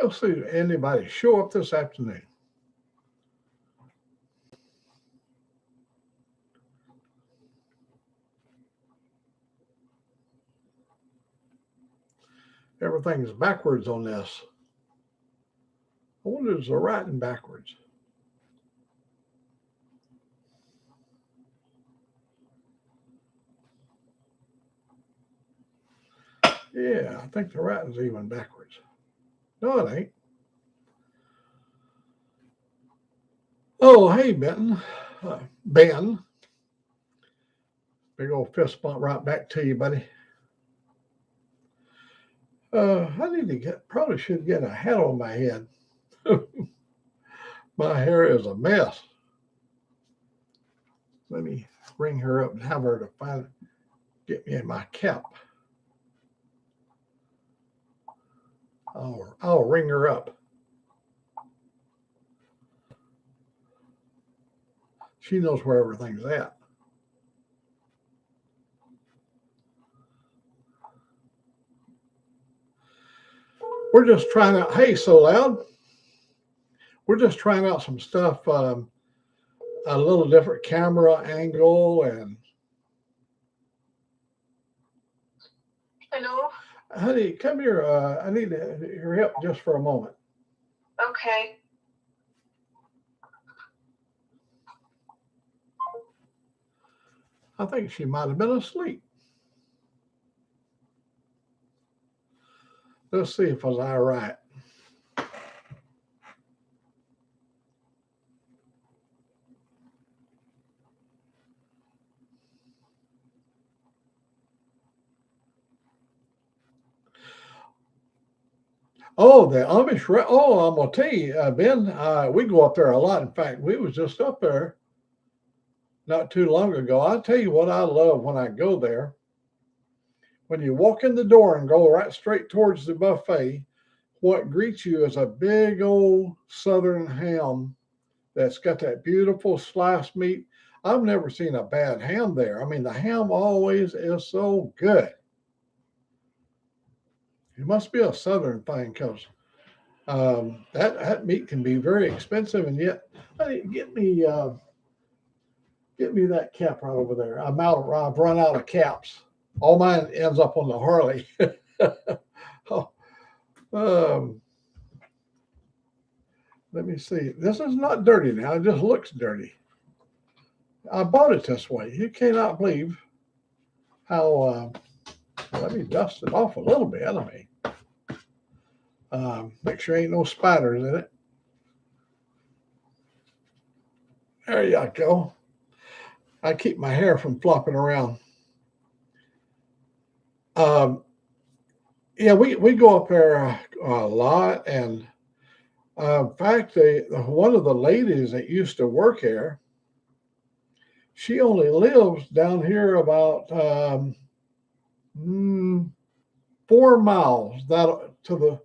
We'll see if anybody show up this afternoon. Everything's backwards on this. I wonder if they're writing backwards. Yeah, I think the writing's even backwards. No, it ain't. Oh, hey, Benton. Ben. Big old fist bump right back to you, buddy. I need to probably should get a hat on my head. My hair is a mess. Let me ring her up and have her to get me in my cap. I'll ring her up. She knows where everything's at. We're just trying out, hey, So Loud. We're just trying out some stuff, a little different camera angle and. Hello? Honey, come here. I need your help just for a moment. Okay. I think she might have been asleep. Let's see if I was all right. Oh, the Amish. Oh, I'm gonna tell you, Ben. We go up there a lot. In fact, we was just up there not too long ago. I'll tell you what I love when I go there. When you walk in the door and go right straight towards the buffet, what greets you is a big old Southern ham that's got that beautiful sliced meat. I've never seen a bad ham there. I mean, the ham always is so good. It must be a Southern thing because that meat can be very expensive, and yet, hey, get me that cap right over there. I've run out of caps. All mine ends up on the Harley. Let me see. This is not dirty now. It just looks dirty. I bought it this way. You cannot believe how. Let me dust it off a little bit. Make sure ain't no spiders in it. There you go. I keep my hair from flopping around. Yeah, we go up there a lot, and in fact, one of the ladies that used to work there, she only lives down here about 4 miles to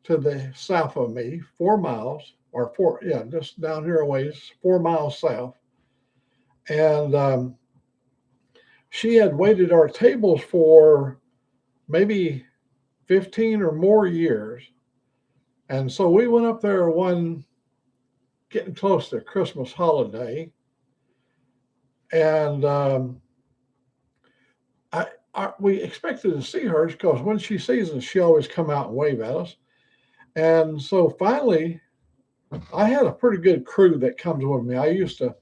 the south of me. 4 miles or just down here a ways, 4 miles south, and she had waited our tables for maybe 15 or more years. And so we went up there getting close to Christmas holiday. And we expected to see her because when she sees us, she always come out and wave at us. And so finally, I had a pretty good crew that comes with me. I used to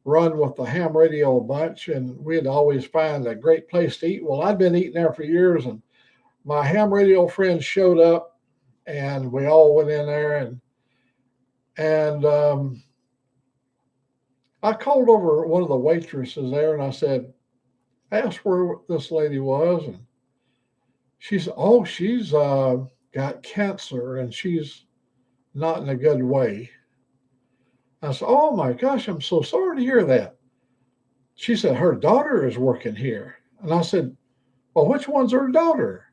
run with the ham radio a bunch, and we'd always find a great place to eat. Well, I'd been eating there for years, and my ham radio friends showed up, and we all went in there, and I called over one of the waitresses there, and I asked where this lady was, and she said, "Oh, she's got cancer, and she's not in a good way." I said, "Oh my gosh, I'm so sorry to hear that." She said, "Her daughter is working here." And I said, "Well, which one's her daughter?"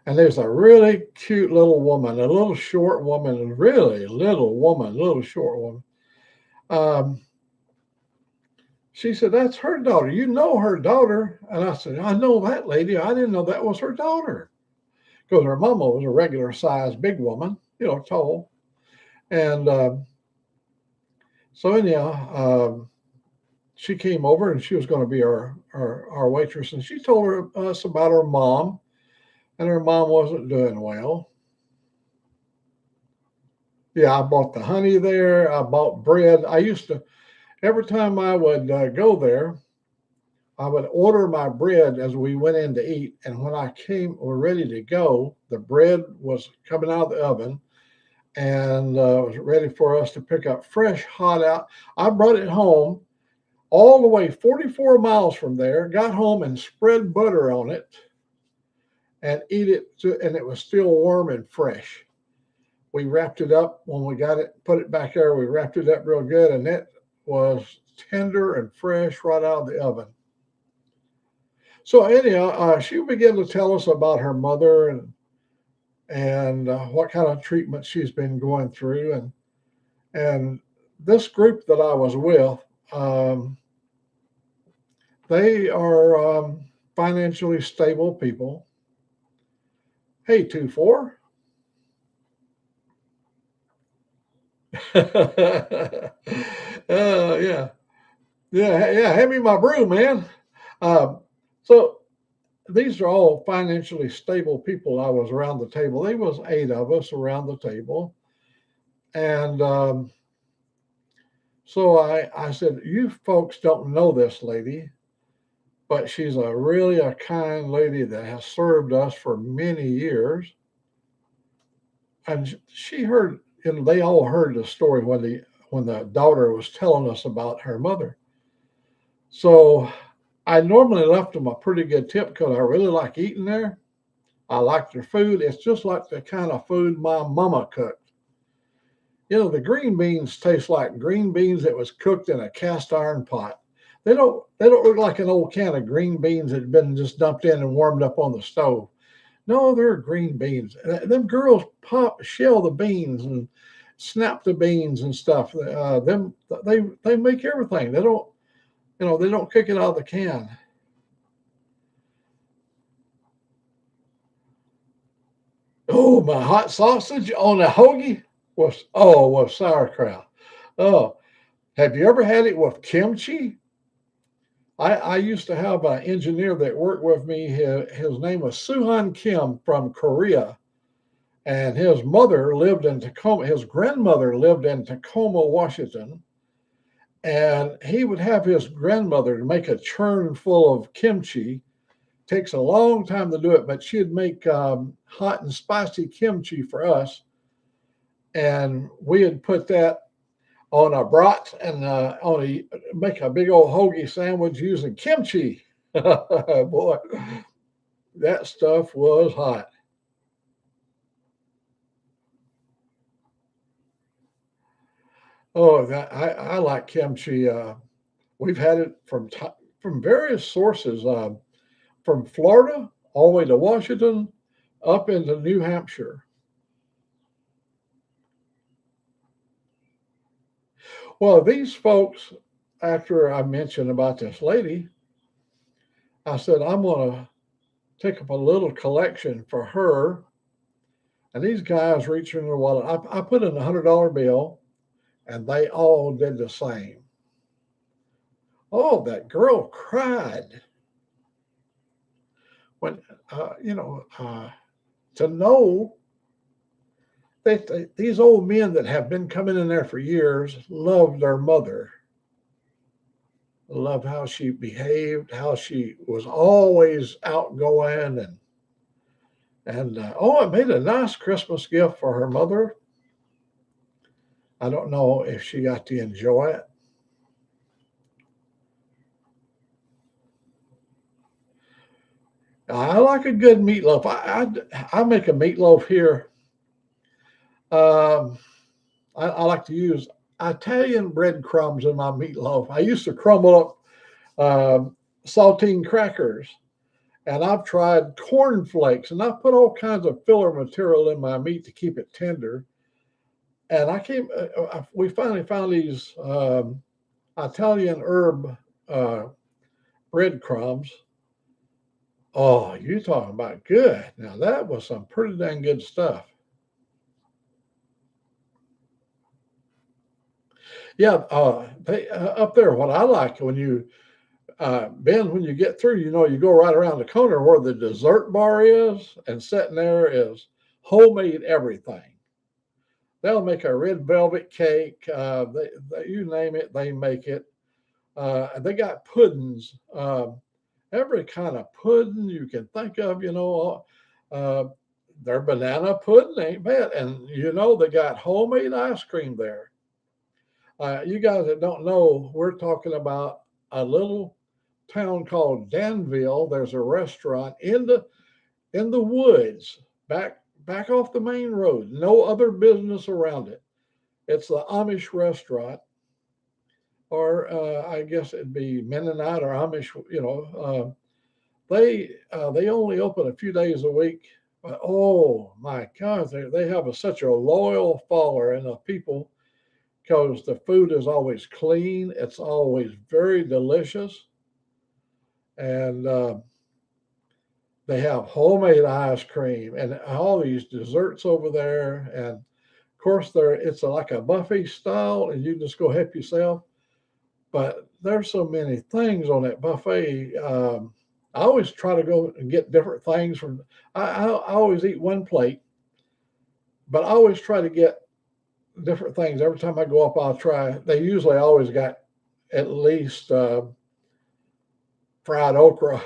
And there's a really cute little woman, a little short woman, a really little woman, little short woman. She said, "That's her daughter. You know her daughter." And I said, "I know that lady. I didn't know that was her daughter." Because her mama was a regular sized big woman, tall. And so anyhow, she came over and she was going to be our waitress. And she told us about her mom, and her mom wasn't doing well. Yeah, I bought the honey there. I bought bread. I used to, every time I would go there, I would order my bread as we went in to eat. And when I were ready to go, the bread was coming out of the oven and was ready for us to pick up fresh, hot out. I brought it home all the way 44 miles from there, got home and spread butter on it and eat it, and it was still warm and fresh. We wrapped it up when we got it, put it back there. We wrapped it up real good, and it was tender and fresh right out of the oven. So anyhow, she began to tell us about her mother and what kind of treatment she's been going through, and this group that I was with, um, they are financially stable people. Hey, 2-4. Yeah, yeah. Hand me my brew, man. Um, so these are all financially stable people. I was around the table. There was 8 of us around the table, and so I said, "You folks don't know this lady, but she's a kind lady that has served us for many years." And she heard, and they all heard the story when the daughter was telling us about her mother. So I normally left them a pretty good tip because I really like eating there. I like their food. It's just like the kind of food my mama cooked. The green beans taste like green beans that was cooked in a cast iron pot. They don't look like an old can of green beans that had been just dumped in and warmed up on the stove. No, they're green beans. Them girls shell the beans and snap the beans and stuff. They make everything. They don't kick it out of the can. Oh, my hot sausage on a hoagie was sauerkraut. Oh, have you ever had it with kimchi? I used to have an engineer that worked with me. His name was Suhan Kim from Korea, and his mother lived in Tacoma. His grandmother lived in Tacoma, Washington, and he would have his grandmother make a churn full of kimchi. Takes a long time to do it, but she'd make hot and spicy kimchi for us, and we'd put that on a brat and make a big old hoagie sandwich using kimchi. Boy, that stuff was hot. Oh, I like kimchi. We've had it from various sources, from Florida all the way to Washington, up into New Hampshire. Well, these folks, after I mentioned about this lady, I said I'm going to take up a little collection for her. And these guys reached in their wallet. I put in $100 bill, and they all did the same. Oh, that girl cried when to know that these old men that have been coming in there for years love their mother, love how she behaved, how she was always outgoing, and it made a nice Christmas gift for her mother. I don't know if she got to enjoy it. I like a good meatloaf. I make a meatloaf here. Um, I like to use Italian breadcrumbs in my meatloaf. I used to crumble up saltine crackers, and I've tried corn flakes, and I've put all kinds of filler material in my meat to keep it tender. And we finally found these Italian herb uh, breadcrumbs. Oh, you talking about good. Now that was some pretty dang good stuff. Yeah, they up there. What I like when you Ben, when you get through, you go right around the corner where the dessert bar is, and sitting there is homemade everything. They'll make a red velvet cake. You name it, they make it. They got puddings, every kind of pudding you can think of. Uh, their banana pudding ain't bad, and they got homemade ice cream there. You guys that don't know, we're talking about a little town called Danville. There's a restaurant in the woods, back off the main road. No other business around it. It's the Amish restaurant, or I guess it'd be Mennonite or Amish. They only open a few days a week, but oh my God, they have such a loyal follower and people because the food is always clean. It's always very delicious, and they have homemade ice cream and all these desserts over there. And of course, it's like a buffet style, and you just go help yourself. But there's so many things on that buffet. I always try to go and get different things from. I always eat one plate, but I always try to get different things every time I go up. I'll try. They usually always got at least fried okra,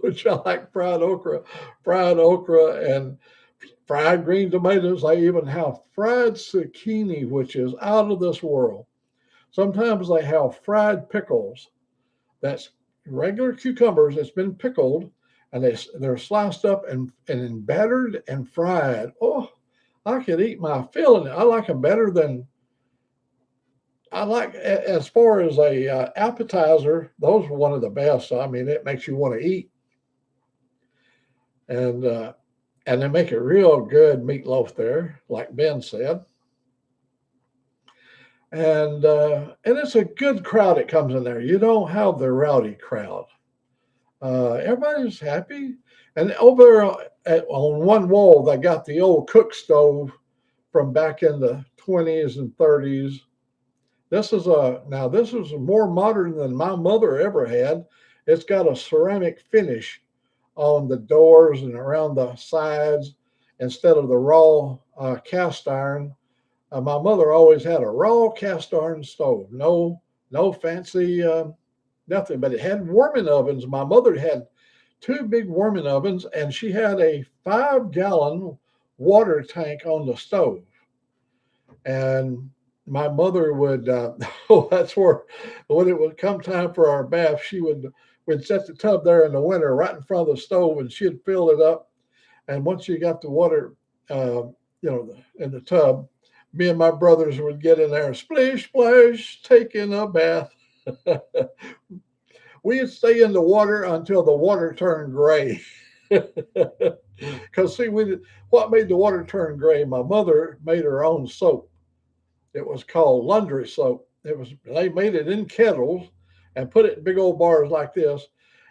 which I like fried okra, and fried green tomatoes. I even have fried zucchini, which is out of this world. Sometimes they have fried pickles. That's regular cucumbers that's been pickled, and they're sliced up and battered and fried. Oh, I could eat my fill in it. I like them better than I like as far as a appetizer. Those are one of the best. I mean, it makes you want to eat, and and they make a real good meatloaf there, like Ben said, and it's a good crowd that comes in there. You don't have the rowdy crowd. Everybody's happy, and over on one wall they got the old cook stove from back in the 20s and 30s. This is more modern than my mother ever had. It's got a ceramic finish on the doors and around the sides instead of the raw cast iron. My mother always had a raw cast iron stove. No fancy nothing, but it had warming ovens. My mother had two big warming ovens, and she had a 5-gallon water tank on the stove. And my mother would, oh, that's where when it would come time for our bath, we'd set the tub there in the winter right in front of the stove, and she'd fill it up. And once you got the water, in the tub, me and my brothers would get in there, splish, splash, taking a bath. We'd stay in the water until the water turned gray. Because see, what made the water turn gray? My mother made her own soap. It was called laundry soap. They made it in kettles and put it in big old bars like this,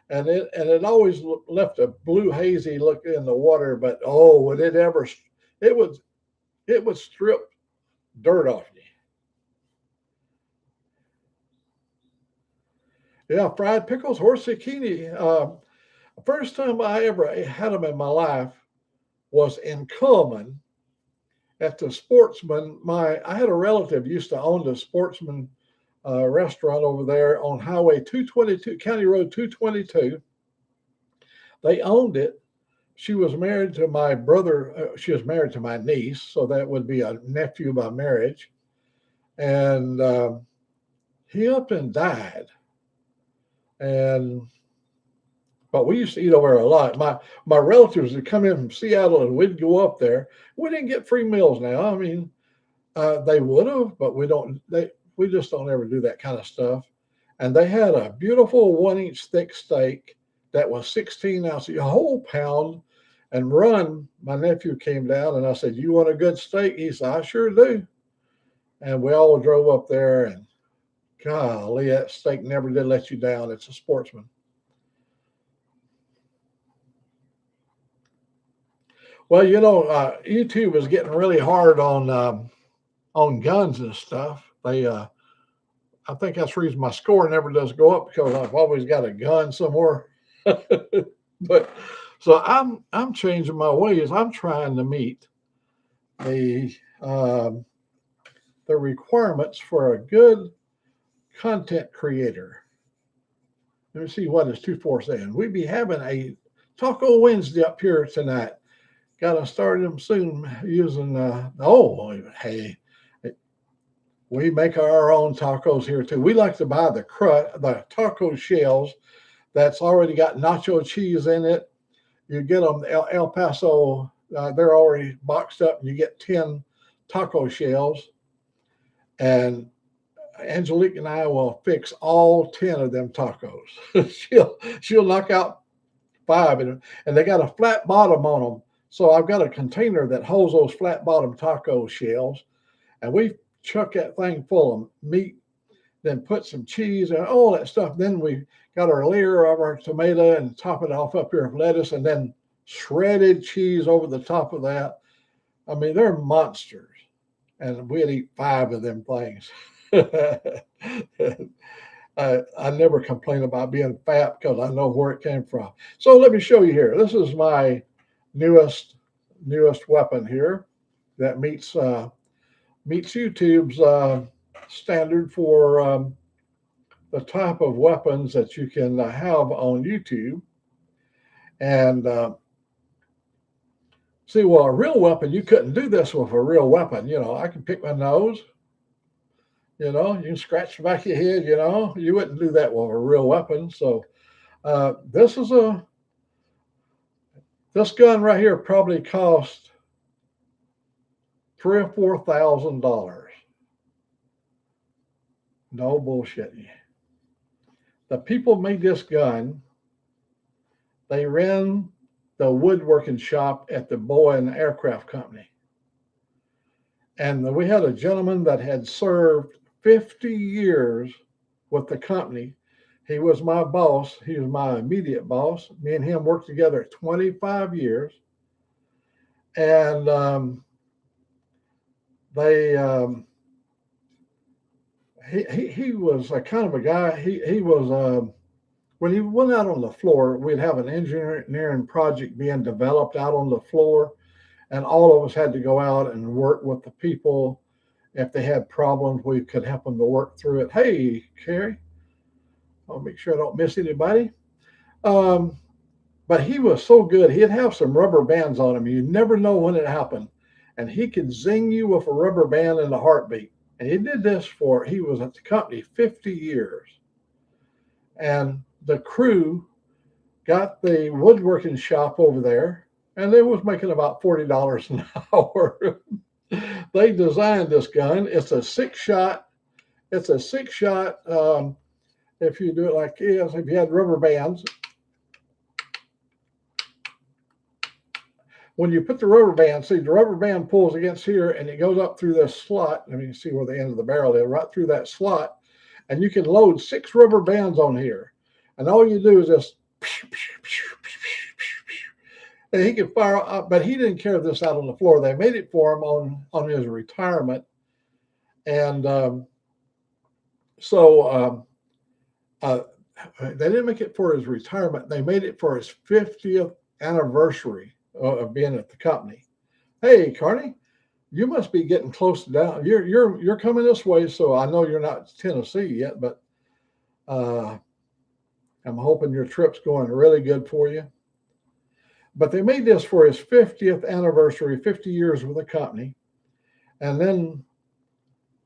and it always left a blue hazy look in the water. But oh, would it ever? It would it would strip dirt off you. Yeah, fried pickles, horse zucchini. First time I ever had them in my life was in Cullman at the Sportsman. I had a relative used to own the Sportsman restaurant over there on Highway 222, County Road 222. They owned it. She was married to my brother. She was married to my niece, so that would be a nephew by marriage. And he up and died. And but we used to eat over there a lot. My relatives would come in from Seattle, and we'd go up there. We didn't get free meals now. I mean, they would have, but we just don't ever do that kind of stuff. And they had a beautiful 1 inch thick steak that was 16 ounces, a whole pound. And my nephew came down, and I said, "You want a good steak?" He said, "I sure do." And we all drove up there, and golly, that steak never did let you down. It's a Sportsman. Well, YouTube is getting really hard on guns and stuff. They, I think that's the reason my score never does go up because I've always got a gun somewhere. But so I'm changing my ways. I'm trying to meet the um, the requirements for a good content creator. Let me see what is 2-4 saying. We be having a Taco Wednesday up here tonight. Got to start them soon using. Hey, we make our own tacos here too. We like to buy the taco shells that's already got nacho cheese in it. You get them El Paso. They're already boxed up, and you get 10 taco shells. And Angelique and I will fix all 10 of them tacos. she'll knock out 5 of them, and they got a flat bottom on them. So I've got a container that holds those flat bottom taco shells, and we chuck that thing full of meat, then put some cheese and all that stuff. Then we got our layer of our tomato and top it off up here with lettuce, and then shredded cheese over the top of that. I mean, they're monsters, and we'd eat 5 of them things. I never complain about being fat because I know where it came from. So let me show you here. This is my newest weapon here that meets YouTube's standard for the type of weapons that you can have on YouTube. And see, well, a real weapon, you couldn't do this with a real weapon. You know, I can pick my nose. You know, you can scratch the back of your head. You know, you wouldn't do that with a real weapon. So this gun right here probably cost $3,000 or $4,000. No bullshit. The people made this gun. They ran the woodworking shop at the Boeing Aircraft Company. And we had a gentleman that had served 50 years with the company. He was my boss. He was my immediate boss. Me and him worked together 25 years. And he was a kind of a guy. He was when he went out on the floor, we'd have an engineering project being developed out on the floor, and all of us had to go out and work with the people. If they had problems, we could help them to work through it. Hey, Carrie, I'll make sure I don't miss anybody. But he was so good. He'd have some rubber bands on him. You never know when it happened. And he could zing you with a rubber band in a heartbeat. And he did this he was at the company 50 years. And the crew got the woodworking shop over there, and they was making about $40 an hour. They designed this gun. It's a 6-shot. It's a 6-shot. If you do it like this, if you had rubber bands, when you put the rubber band, see the rubber band pulls against here and it goes up through this slot. I mean, you see where the end of the barrel is, right through that slot. And you can load 6 rubber bands on here. And all you do is just, and he could fire up, but he didn't carry this out on the floor. They made it for him on his retirement. And they didn't make it for his retirement. They made it for his 50th anniversary of being at the company. Hey, Carney, you must be getting close to down. You're coming this way, so I know you're not Tennessee yet, but I'm hoping your trip's going really good for you. But they made this for his 50th anniversary, 50 years with the company. And then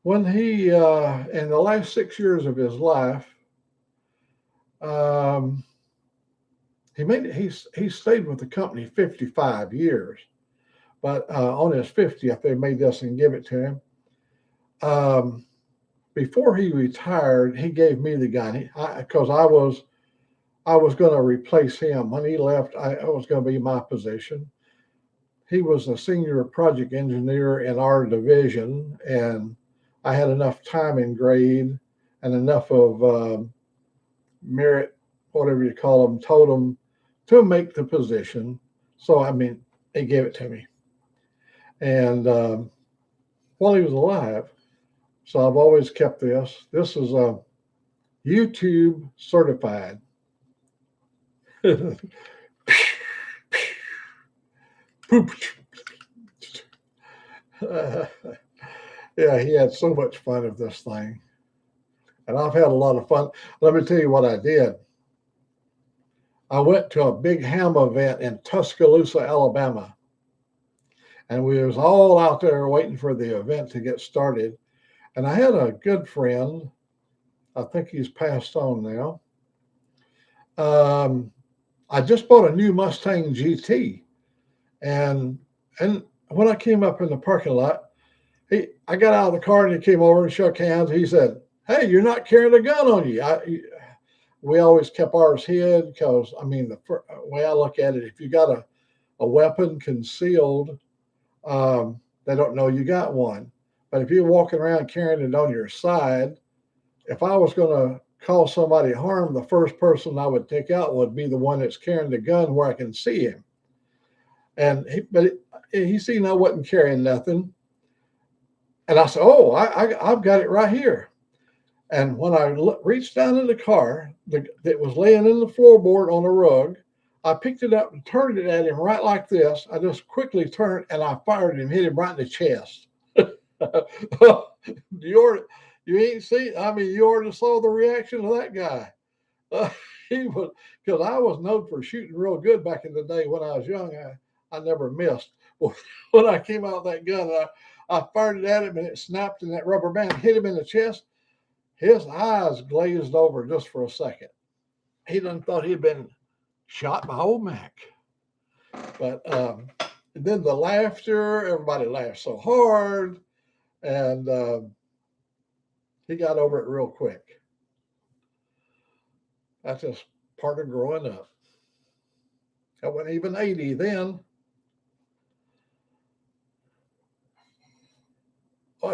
when he, in the last 6 years of his life, he stayed with the company 55 years. But on his 50th, they made this and give it to him. Before he retired, he gave me the gun because I was going to replace him. When he left, it was going to be my position. He was a senior project engineer in our division, and I had enough time in grade and enough of merit, whatever you call them, totem, to make the position. So, I mean, he gave it to me. And while he was alive, So I've always kept this. This is a YouTube certified. Yeah, he had so much fun with this thing. And I've had a lot of fun. Let me tell you what I did. I went to a big ham event in Tuscaloosa, Alabama, and we was all out there waiting for the event to get started. And I had a good friend. I think he's passed on now. Um, I just bought a new Mustang GT, and and when I came up in the parking lot, I got out of the car and he came over and shook hands. He said, "Hey, you're not carrying a gun on you." We always kept ours hid because, I mean, the way I look at it, if you got a weapon concealed, they don't know you got one. But if you're walking around carrying it on your side, if I was going to cause somebody harm, the first person I would take out would be the one that's carrying the gun where I can see him. But he seen I wasn't carrying nothing. And I said, "Oh, I've got it right here." And when I reached down in the car that was laying in the floorboard on a rug, I picked it up and turned it at him right like this. I just quickly turned and I fired him, hit him right in the chest. You ain't seen, I mean, you already saw the reaction of that guy. He was, because I was known for shooting real good back in the day when I was young. I never missed. When I came out with that gun, I fired it at him and it snapped and that rubber band hit him in the chest. His eyes glazed over just for a second. He done thought he'd been shot by Old Mack. But then the laughter, everybody laughed so hard, and he got over it real quick. That's just part of growing up. I wasn't even 80 then.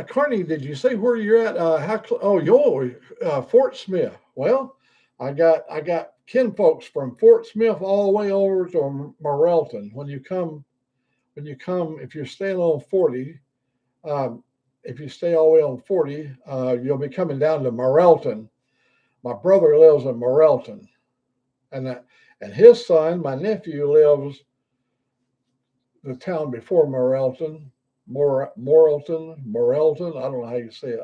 Carney, did you say where you're at? You're Fort Smith. Well, I got kinfolks from Fort Smith all the way over to Morelton. If you're staying on 40, um, if you stay all the way on 40, you'll be coming down to Morelton. My brother lives in Morelton, and his son, my nephew, lives the town before Morelton, Morelton. I don't know how you say it.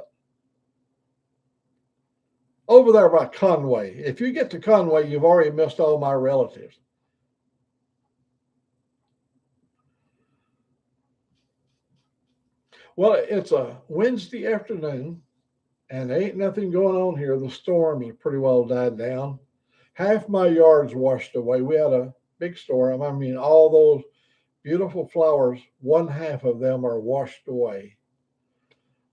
Over there by Conway. If you get to Conway, you've already missed all my relatives. Well, it's a Wednesday afternoon, and there ain't nothing going on here. The storms are pretty well died down. Half my yard's washed away. We had a big storm. I mean, all those beautiful flowers, one half of them are washed away.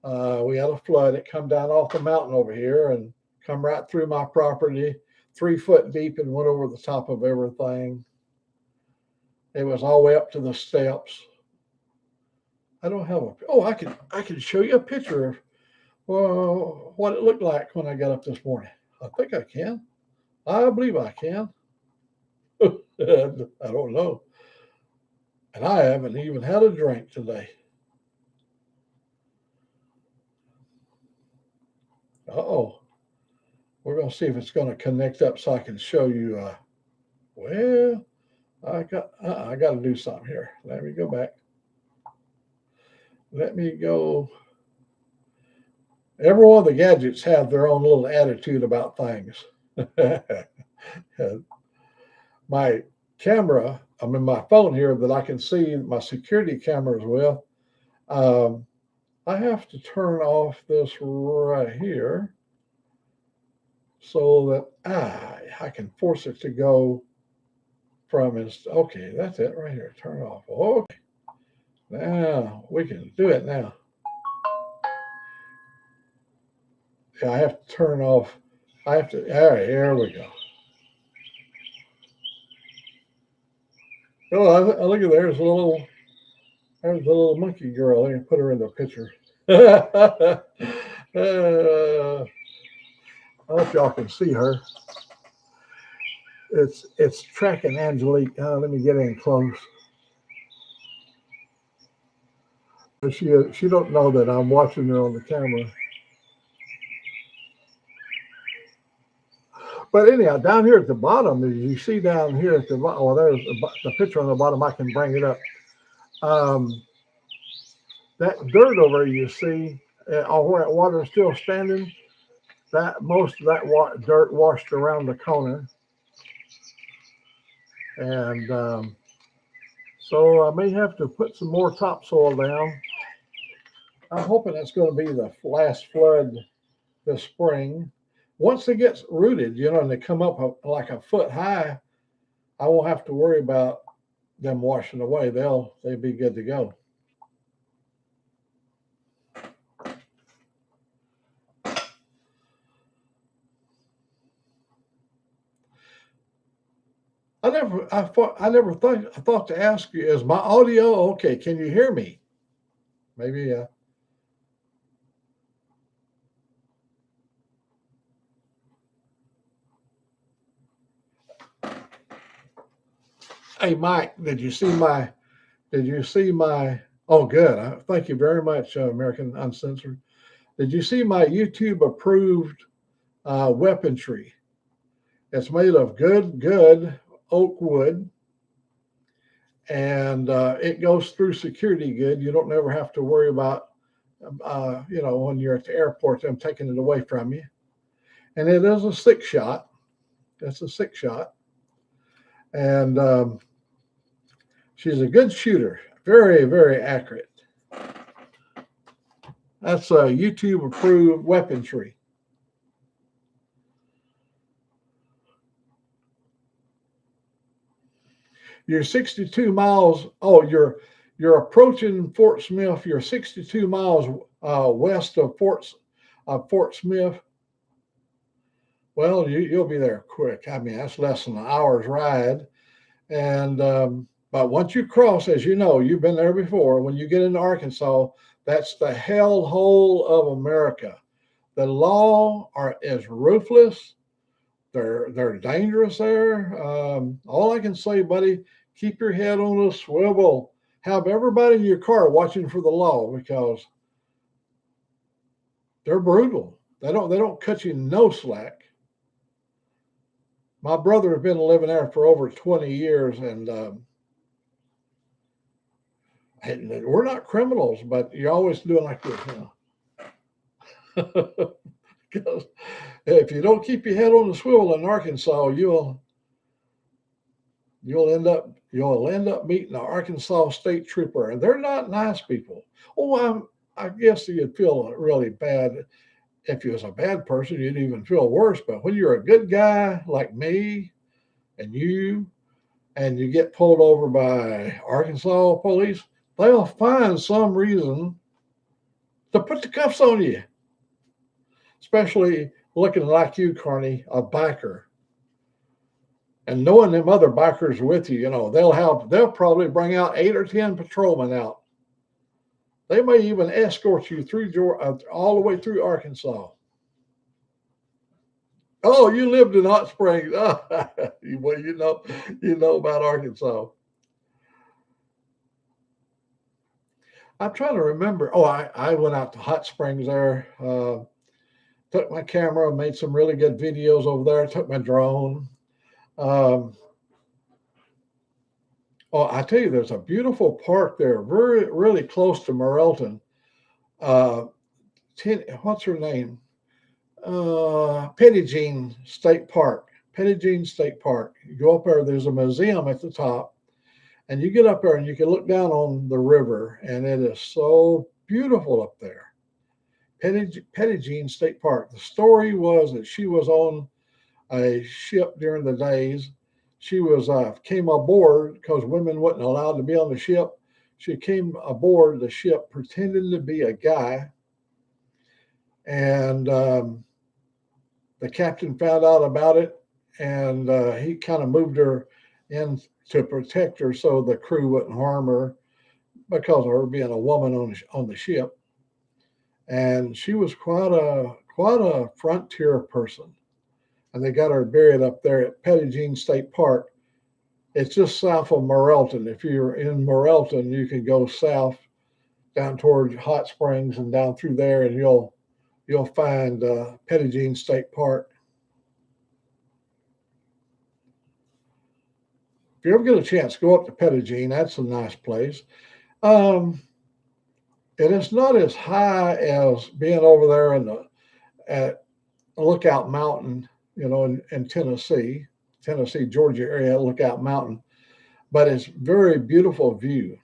We had a flood. It come down off the mountain over here and come right through my property, 3 foot deep, and went over the top of everything. It was all the way up to the steps. I don't have a. Oh, I can show you a picture of what it looked like when I got up this morning. I think I can. I believe I can. I don't know. And I haven't even had a drink today. Uh-oh. We're going to see if it's going to connect up so I can show you. Well, I got to do something here. Let me go back. Let me go. Every one of the gadgets have their own little attitude about things. My camera, I'm in my phone here that I can see my security cameras with. I have to turn off this right here so that I can force it to go from its. Okay, that's it right here. Turn off. Okay, now we can do it now. Yeah, I have to turn off. I have to. All right, here we go. Oh, look at there's a little monkey girl. Let me put her in the picture. I hope y'all can see her. It's tracking Angelique. Let me get in close. She don't know that I'm watching her on the camera. But anyhow, down here at the bottom, as you see down here at the bottom, well, there's the picture on the bottom. I can bring it up. Um, that dirt over there you see, where that water is still standing, that most of that dirt washed around the corner, and so I may have to put some more topsoil down. I'm hoping that's going to be the last flood this spring. Once it gets rooted, and they come up like a foot high, I won't have to worry about them washing away. They'll be good to go. I thought to ask you, is my audio okay? Can you hear me? Maybe. Hey, Mike, did you see my? Did you see my? Oh, good. Thank you very much, American Uncensored. Did you see my YouTube approved weaponry? It's made of good oak wood, and it goes through security good. You don't never have to worry about, when you're at the airport, them taking it away from you. And it is a 6-shot. That's a 6-shot. And she's a good shooter. Very, very accurate. That's a YouTube approved weaponry. You're 62 miles. Oh, you're approaching Fort Smith. You're 62 miles west of Fort Smith. Well, you'll be there quick. I mean, that's less than an hour's ride. And but once you cross, as you know, you've been there before. When you get into Arkansas, that's the hellhole of America. The law is ruthless. They're dangerous there. All I can say, buddy, keep your head on a swivel. Have everybody in your car watching for the law, because they're brutal. They don't cut you no slack. My brother has been living there for over 20 years, and we're not criminals, but you're always doing like this, Because if you don't keep your head on the swivel in Arkansas, you'll end up meeting an Arkansas state trooper, and they're not nice people. Oh, I guess you'd feel really bad if you was a bad person. You'd even feel worse. But when you're a good guy like me and you get pulled over by Arkansas police, they'll find some reason to put the cuffs on you. Especially looking like you, Carney, a biker. And knowing them other bikers with you, they'll probably bring out 8 or 10 patrolmen out. They may even escort you through all the way through Arkansas. Oh, you lived in Hot Springs. Oh, well, you know about Arkansas. I'm trying to remember. Oh, I went out to Hot Springs there. Took my camera, made some really good videos over there. Took my drone. Oh, I tell you, there's a beautiful park there, really close to Morelton. What's her name? Petty Jean State Park. Petty Jean State Park. You go up there. There's a museum at the top, and you get up there and you can look down on the river, and it is so beautiful up there. Petty Jean State Park. The story was that she was on a ship during the days. She came aboard because women wasn't allowed to be on the ship. She came aboard the ship pretending to be a guy, and the captain found out about it, and he kind of moved her in to protect her so the crew wouldn't harm her because of her being a woman on the ship. And she was quite a frontier person. And they got her buried up there at Petty Jean State Park. It's just south of Morelton. If you're in Morelton, you can go south down toward Hot Springs and down through there, and you'll find Petty Jean State Park. if you ever get a chance, go up to Pettigene. That's a nice place. Um, and it's not as high as being over there in the at Lookout Mountain, in Tennessee, Georgia area, Lookout Mountain. But it's very beautiful view.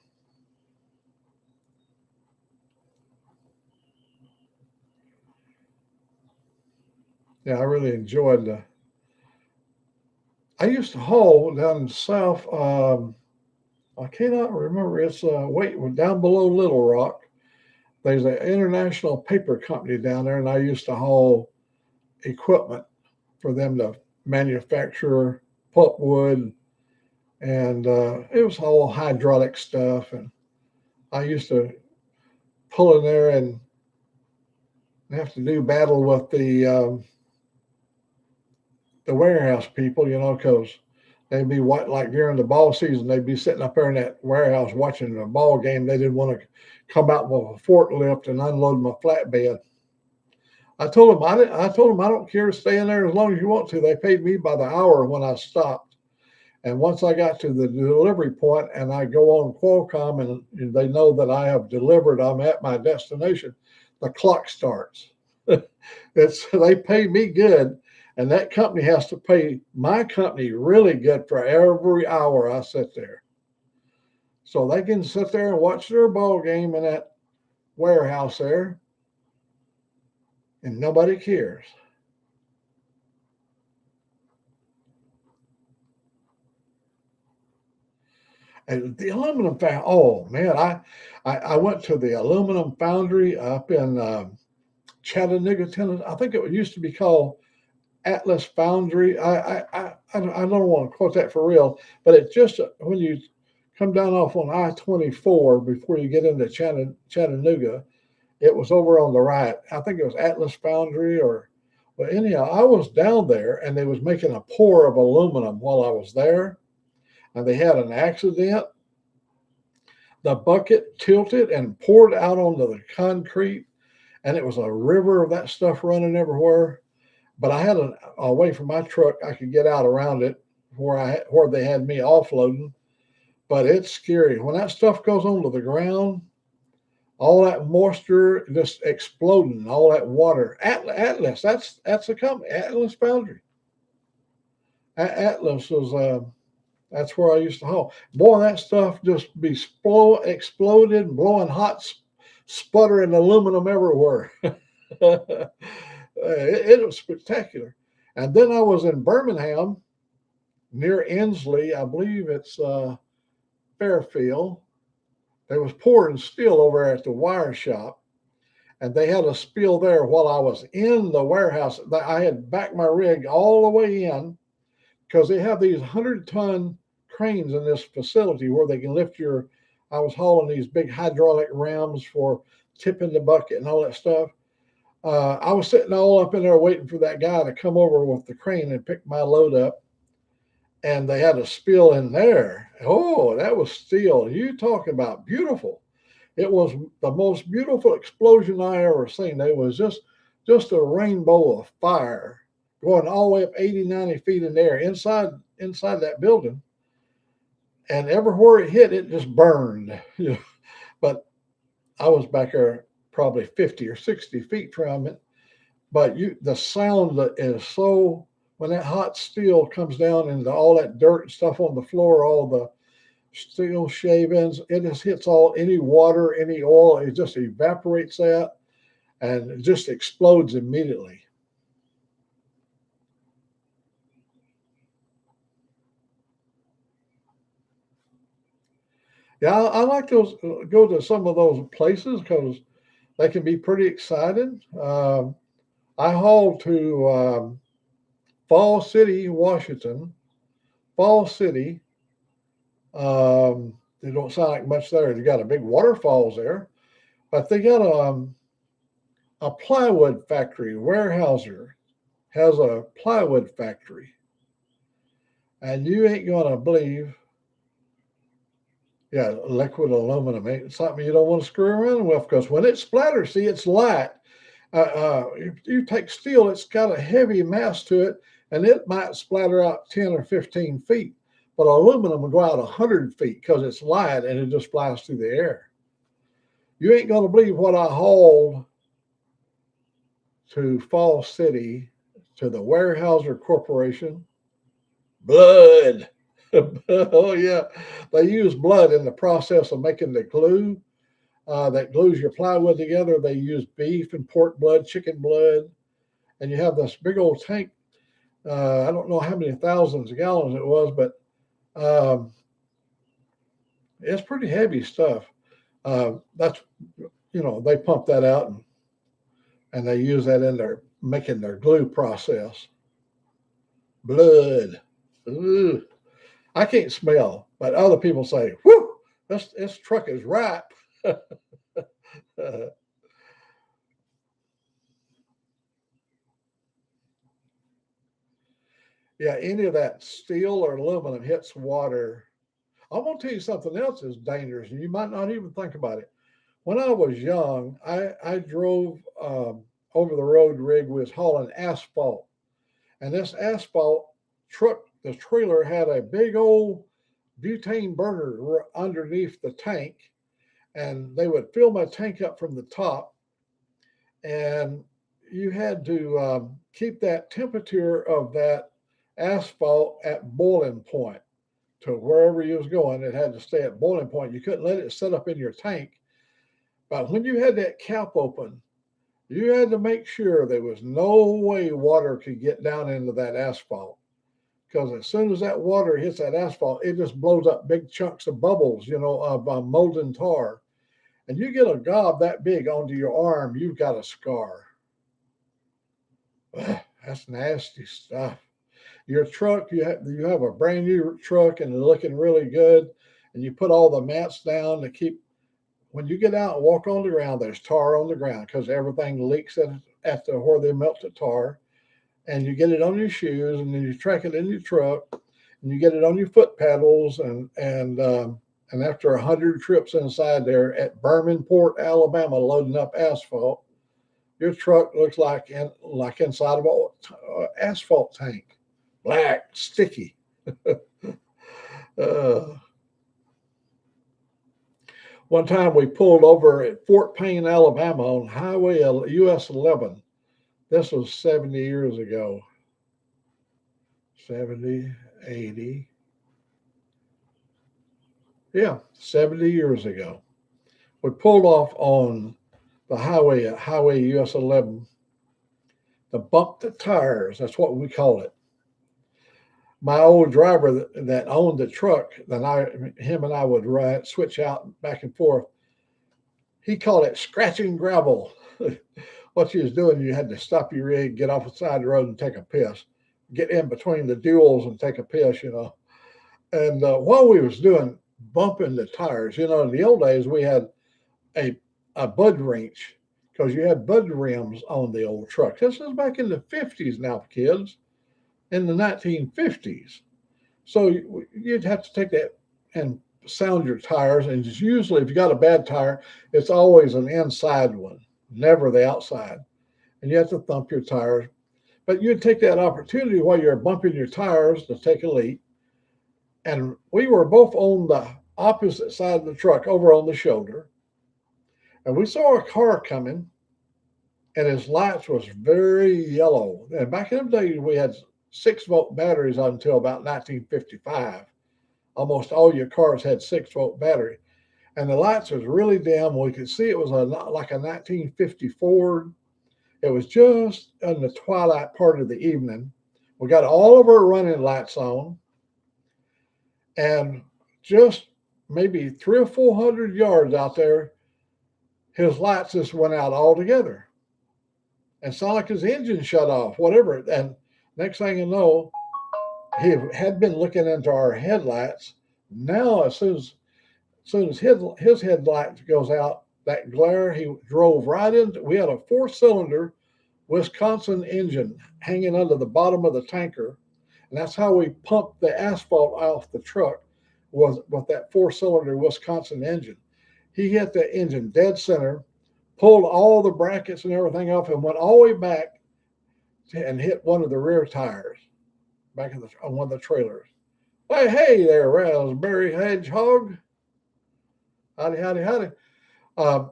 Yeah, I really enjoyed the. I used to haul down south. I cannot remember. It's wait down below Little Rock. There's an international paper company down there, and I used to haul equipment for them to manufacture pulpwood, and it was all hydraulic stuff. And I used to pull in there and have to do battle with the warehouse people, because they'd be like during the ball season, they'd be sitting up there in that warehouse watching the ball game. They didn't want to come out with a forklift and unload my flatbed. I told them I don't care to stay in there as long as you want to. They paid me by the hour when I stopped. And once I got to the delivery point and I go on Qualcomm and they know that I have delivered, I'm at my destination, the clock starts. They pay me good, and that company has to pay my company really good for every hour I sit there. So they can sit there and watch their ball game in that warehouse there, and nobody cares. And the aluminum foundry, oh man, I went to the aluminum foundry up in Chattanooga, Tennessee. I think it used to be called Atlas Foundry. I don't want to quote that for real, but it's just when you come down off on I-24 before you get into Chattanooga, it was over on the right. I think it was Atlas Foundry but anyhow, I was down there and they was making a pour of aluminum while I was there, and they had an accident. The bucket tilted and poured out onto the concrete, and it was a river of that stuff running everywhere. But I had a way from my truck I could get out around it where they had me offloading. But it's scary when that stuff goes onto the ground. All that moisture just exploding, all that water. Atlas, that's a company, Atlas Foundry. Atlas was that's where I used to haul. Boy, that stuff just be exploded, blowing hot, sputtering aluminum everywhere. It was spectacular. And then I was in Birmingham near Inslee. I believe it's Fairfield. They was pouring steel over at the wire shop, and they had a spill there while I was in the warehouse. I had backed my rig all the way in because they have these 100-ton cranes in this facility where they can lift your. I was hauling these big hydraulic rams for tipping the bucket and all that stuff. I was sitting all up in there waiting for that guy to come over with the crane and pick my load up. And they had a spill in there. Oh, that was steel. You talking about beautiful. It was the most beautiful explosion I ever seen. It was just a rainbow of fire going all the way up 80, 90 feet in the air inside that building. And everywhere it hit, it just burned. But I was back there probably 50 or 60 feet from it. But the sound that is so when that hot steel comes down into all that dirt and stuff on the floor, all the steel shavings, it just hits any water, any oil, it just evaporates that and it just explodes immediately. Yeah, I like to go to some of those places because they can be pretty exciting. I hauled to Fall City, Washington. Fall City. They don't sound like much there. They got a big waterfalls there, but they got a plywood factory. Weyerhaeuser has a plywood factory, and you ain't gonna believe. Yeah, liquid aluminum ain't something you don't want to screw around with because when it splatters, see, it's light. You take steel, it's got a heavy mass to it, and it might splatter out 10 or 15 feet. but aluminum will go out 100 feet because it's light and it just flies through the air. You ain't going to believe what I hauled to Fall City to the Weyerhaeuser Corporation. Blood. Oh, yeah. They use blood in the process of making the glue that glues your plywood together. They use beef and pork blood, chicken blood, and you have this big old tank. I don't know how many thousands of gallons it was, but it's pretty heavy stuff. That's, they pump that out and they use that in their making their glue process. Blood. Ooh. I can't smell, but other people say, whew, this truck is ripe. Yeah, any of that steel or aluminum hits water. I'm going to tell you something else is dangerous, and you might not even think about it. When I was young, I drove over the road rig, was hauling asphalt. And this asphalt truck, the trailer had a big old butane burner underneath the tank. And they would fill my tank up from the top. And you had to keep that temperature of that asphalt at boiling point to wherever you was going. It had to stay at boiling point. You couldn't let it sit up in your tank. But when you had that cap open, you had to make sure there was no way water could get down into that asphalt. Because as soon as that water hits that asphalt, it just blows up big chunks of bubbles, of molten tar. And you get a gob that big onto your arm, you've got a scar. Ugh, that's nasty stuff. Your truck, you have a brand new truck and it's looking really good, and you put all the mats down to keep. When you get out and walk on the ground, there's tar on the ground because everything leaks at the where they melt the tar, and you get it on your shoes, and then you track it in your truck, and you get it on your foot pedals, and after 100 trips inside there at Birminport, Alabama, loading up asphalt, your truck looks like inside of an asphalt tank, black, sticky. One time we pulled over at Fort Payne, Alabama on Highway US 11. This was 70 years ago. 70, 80. Yeah, 70 years ago. We pulled off on the Highway US 11 to bump the tires. That's what we call it. My old driver that owned the truck, him and I would switch out back and forth. He called it scratching gravel. What you was doing, you had to stop your rig, get off the side of the road and take a piss, get in between the duels and take a piss, And while we was bumping the tires, in the old days we had a bud wrench because you had bud rims on the old truck. This is back in the 50s now, kids, in the 1950s. So you'd have to take that and sound your tires. And it's usually, if you got a bad tire, it's always an inside one, never the outside. And you have to thump your tires. But you'd take that opportunity while you're bumping your tires to take a leak. And we were both on the opposite side of the truck, over on the shoulder. And we saw a car coming, and his lights was very yellow. And back in the days, we had 6-volt batteries until about 1955. Almost all your cars had 6-volt battery. And the lights was really dim. We could see it was like a 1950 Ford. It was just in the twilight part of the evening. We got all of our running lights on. And just maybe 300 or 400 yards out there, his lights just went out altogether. And sounded like his engine shut off, whatever. And next thing you know, he had been looking into our headlights. Now, as soon as his headlight goes out, that glare, he drove right into. We had a 4-cylinder Wisconsin engine hanging under the bottom of the tanker, and that's how we pumped the asphalt off the truck, was with that 4-cylinder Wisconsin engine. He hit the engine dead center, pulled all the brackets and everything off, and went all the way back and hit one of the rear tires back on one of the trailers. Hey there, Raspberry Hedgehog. Howdy, howdy, howdy. Uh,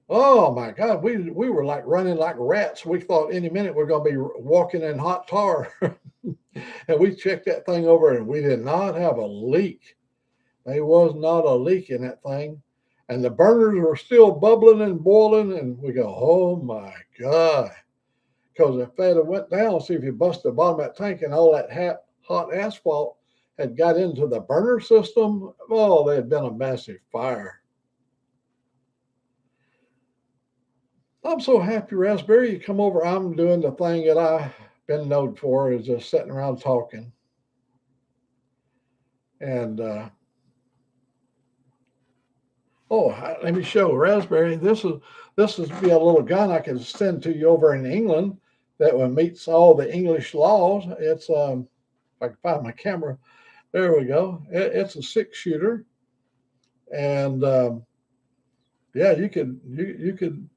oh my God, we were like running like rats. We thought any minute we're going to be walking in hot tar. And we checked that thing over and we did not have a leak. There was not a leak in that thing. And the burners were still bubbling and boiling. And we go, oh my God. Because if they'd have went down, see if you bust the bottom of that tank and all that hot asphalt had got into the burner system, oh, there had been a massive fire. I'm so happy, Raspberry, you come over. I'm doing the thing that I've been known for, is just sitting around talking. And let me show Raspberry. This is be a little gun I can send to you over in England that one meets all the English laws. It's if I can find my camera, there we go. It's a 6 shooter, and yeah, you could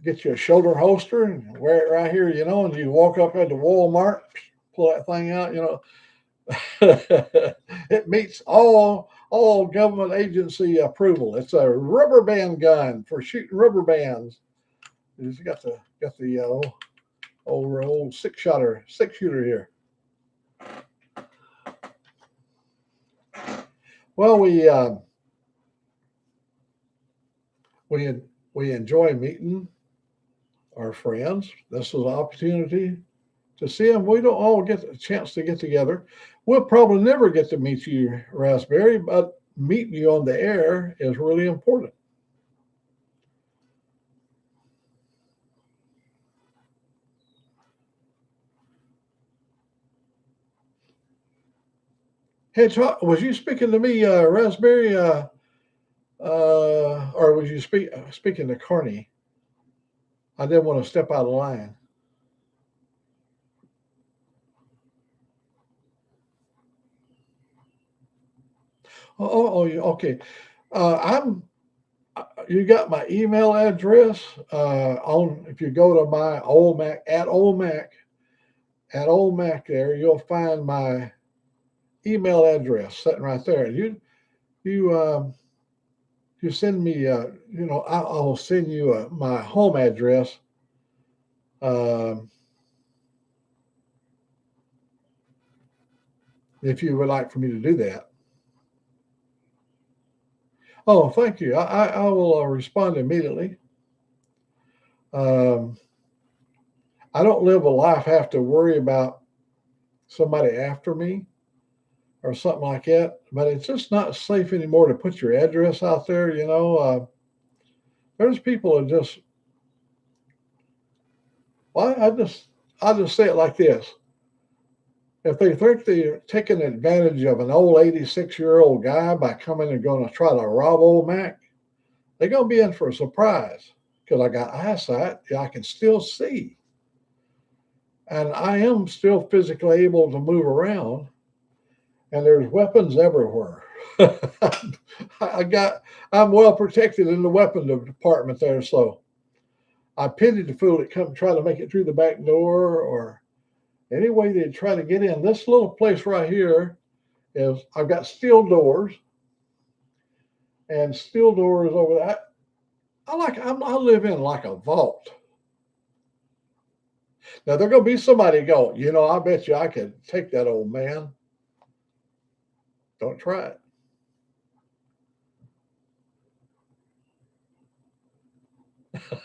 get you a shoulder holster and wear it right here, and you walk up into Walmart, pull that thing out. It meets all government agency approval. It's a rubber band gun for shooting rubber bands. It's got the old 6 shooter here. Well, we we enjoy meeting our friends. This is an opportunity to see them. We don't all get a chance to get together. We'll probably never get to meet you, Raspberry, but meeting you on the air is really important. Hey, was you speaking to me, Raspberry, or was you speaking to Carney? I didn't want to step out of line. Okay. I'm. You got my email address on. If you go to my Old Mac there, you'll find my email address sitting right there. You you send me. I'll send you my home address. Um, if you would like for me to do that. Oh, thank you. I will respond immediately. Um, I don't live a life I have to worry about somebody after me or something like that. But it's just not safe anymore to put your address out there. There's people that just, well, I just say it like this. If they think they're taking advantage of an old 86-year-old guy by coming and going to try to rob Old Mac, they're going to be in for a surprise because I got eyesight. Yeah, I can still see. And I am still physically able to move around, and there's weapons everywhere. I got I'm well protected in the weapon department there, so I pity the fool that come try to make it through the back door or any way they try to get in. This little place right here is I've got steel doors and steel doors over that. I live in like a vault. Now there's gonna be somebody go, I bet you I could take that old man. Don't try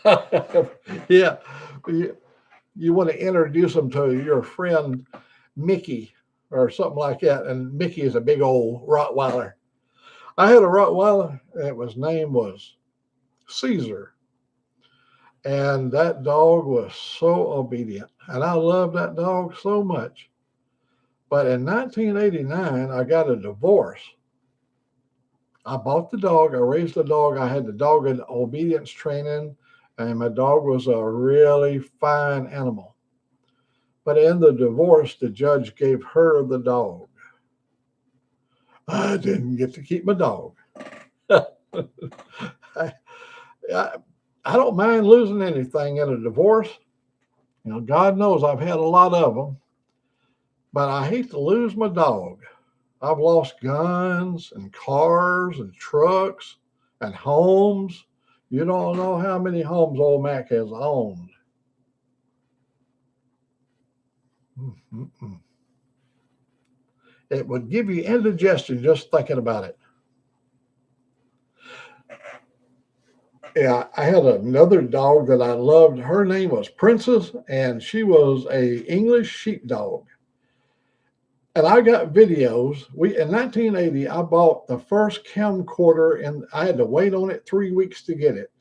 it. Yeah. You want to introduce them to your friend Mickey or something like that. And Mickey is a big old Rottweiler. I had a Rottweiler that was name was Caesar. And that dog was so obedient. And I loved that dog so much. But in 1989, I got a divorce. I bought the dog. I raised the dog. I had the dog in obedience training. And my dog was a really fine animal. But in the divorce, the judge gave her the dog. I didn't get to keep my dog. I, I, I don't mind losing anything in a divorce. God knows I've had a lot of them, but I hate to lose my dog. I've lost guns and cars and trucks and homes. You don't know how many homes Old Mac has owned. Mm-mm-mm. It would give you indigestion just thinking about it. Yeah, I had another dog that I loved. Her name was Princess, and she was a English sheepdog. And I got videos. We in 1980, I bought the first camcorder, and I had to wait on it 3 weeks to get it.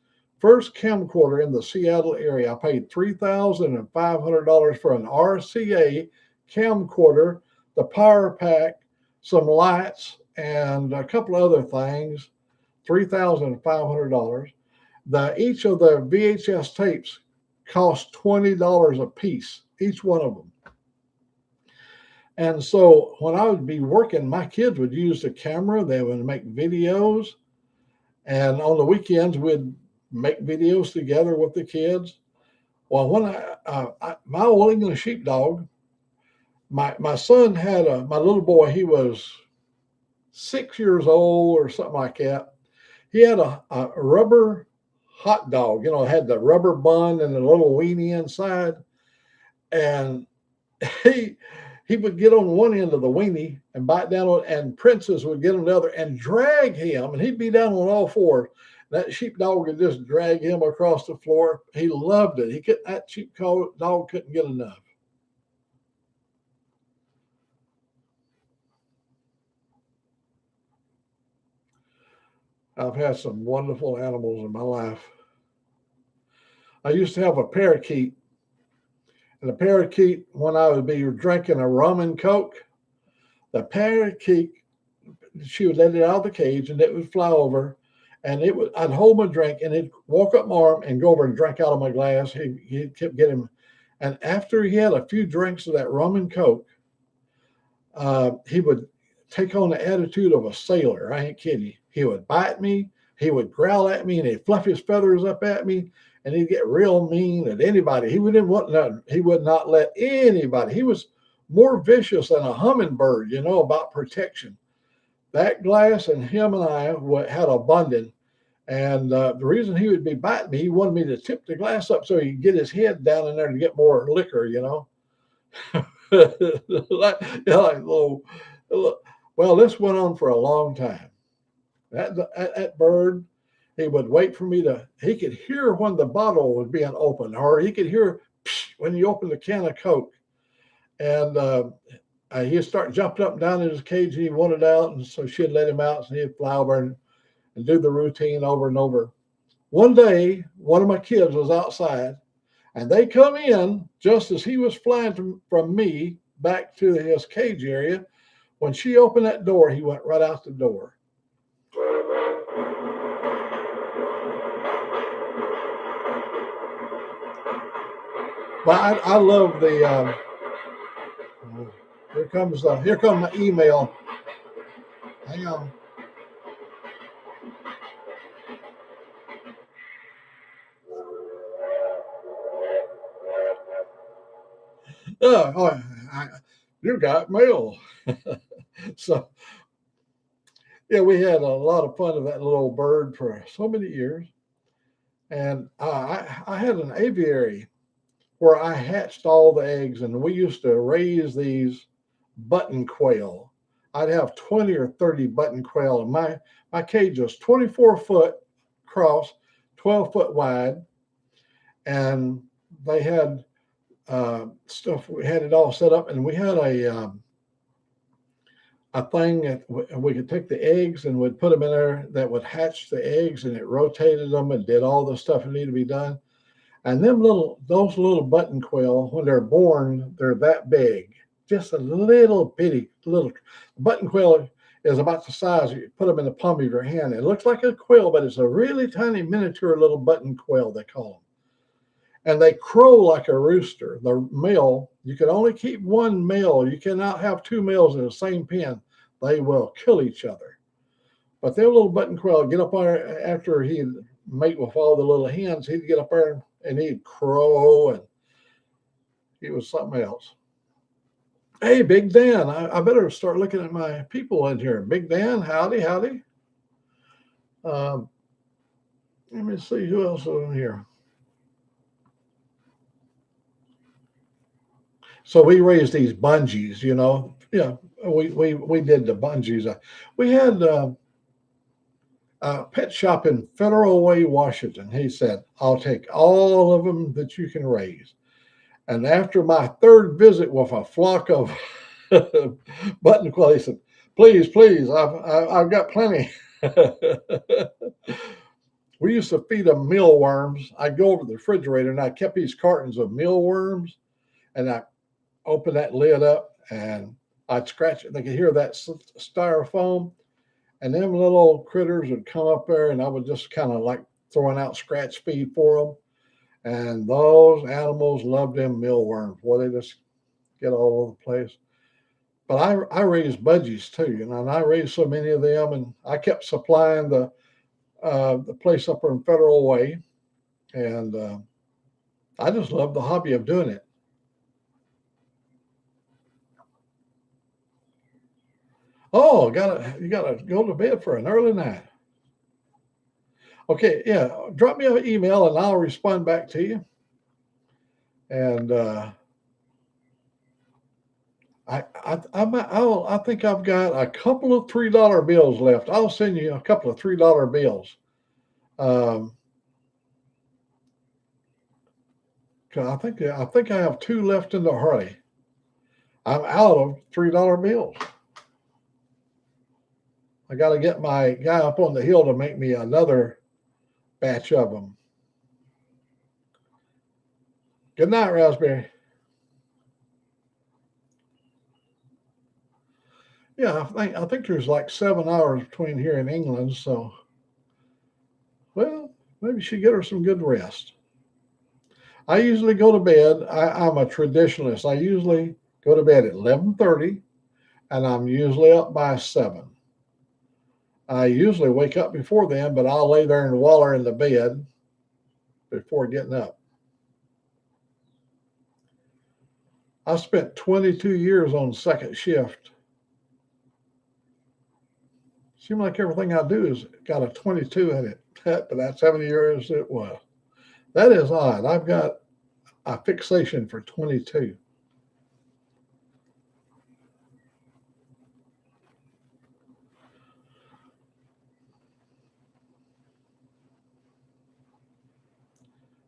First camcorder in the Seattle area. I paid $3,500 for an RCA camcorder, the power pack, some lights, and a couple of other things. $3,500. Each of the VHS tapes cost $20 a piece, each one of them. And so when I would be working, my kids would use the camera. They would make videos. And on the weekends, we'd make videos together with the kids. Well, when my old English sheepdog, my son had my little boy, he was 6 years old or something like that. He had a rubber hot dog, had the rubber bun and the little weenie inside. And he he would get on one end of the weenie and bite down on, and Princess would get on the other and drag him, and he'd be down on all fours. That sheepdog would just drag him across the floor. He loved it. That sheepdog couldn't get enough. I've had some wonderful animals in my life. I used to have a parakeet, and the parakeet, when I would be drinking a rum and coke, the parakeet, she would let it out of the cage, and it would fly over, and I'd hold my drink, and it'd walk up my arm and go over and drink out of my glass. He kept getting, and after he had a few drinks of that rum and coke, he would take on the attitude of a sailor. I ain't kidding you. He would bite me, he would growl at me, and he'd fluff his feathers up at me, and he'd get real mean at anybody. He wouldn't want nothing. He would not let anybody. He was more vicious than a hummingbird, about protection. That glass and him and I had a bonding. And the reason he would be biting me, he wanted me to tip the glass up so he could get his head down in there to get more liquor, little. Well, this went on for a long time. That bird, he would wait for me he could hear when the bottle was being opened, or he could hear when you opened the can of Coke. And he'd start jumping up and down in his cage, and he wanted out, and so she'd let him out, and he'd fly over and do the routine over and over. One day, one of my kids was outside, and they come in just as he was flying from me back to his cage area. When she opened that door, he went right out the door. But I love the. Here comes my email. Hang on. You got mail. So yeah, we had a lot of fun with that little bird for so many years. And I had an aviary where I hatched all the eggs, and we used to raise these button quail. I'd have 20 or 30 button quail, and my cage was 24 foot across, 12 foot wide, and they had stuff. We had it all set up, and we had a thing that we could take the eggs and would put them in there that would hatch the eggs, and it rotated them and did all the stuff that needed to be done. And those little button quail, when they're born, they're that big, just a little bitty little button quail is about the size you put them in the palm of your hand. It looks like a quail, but it's a really tiny miniature little button quail, they call them. And they crow like a rooster. The male, you can only keep one male. You cannot have two males in the same pen. They will kill each other. But their little button quail get up there after he'd mate with all the little hens. He'd get up there and he'd crow, and he was something else. Hey, Big Dan, I better start looking at my people in here. Big Dan, howdy, howdy. Um, Let me see who else is in here. So we raised these bungees, you know. Yeah, we did the bungees. We had a pet shop in Federal Way, Washington. He said, "I'll take all of them that you can raise." And after my third visit with a flock of button quail, he said, "Please, please, I've got plenty." We used to feed them mealworms. I'd go over to the refrigerator and I kept these cartons of mealworms, and I open that lid up and I'd scratch it. They could hear that styrofoam, and them little old critters would come up there, and I would just kind of like throwing out scratch feed for them. And those animals loved them mealworms. Boy, they just get all over the place. But I raised budgies too, you know, and I raised so many of them, and I kept supplying the place up in Federal Way, and I just love the hobby of doing it. Oh, you gotta go to bed for an early night. Okay, yeah, drop me an email and I'll respond back to you. And I think I've got a couple of $3 bills left. I'll send you a couple of $3 bills. Um, 'Cause I think I have two left in the hurry. I'm out of $3 bills. I got to get my guy up on the hill to make me another batch of them. Good night, Raspberry. Yeah, I think there's like 7 hours between here and England, so well, maybe she get her some good rest. I usually go to bed. I'm a traditionalist. I usually go to bed at 11:30, and I'm usually up by 7. I usually wake up before then, but I'll lay there and waller in the bed before getting up. I spent 22 years on second shift. Seems like everything I do has got a 22 in it, but that's how many years it was. That is odd. I've got a fixation for 22.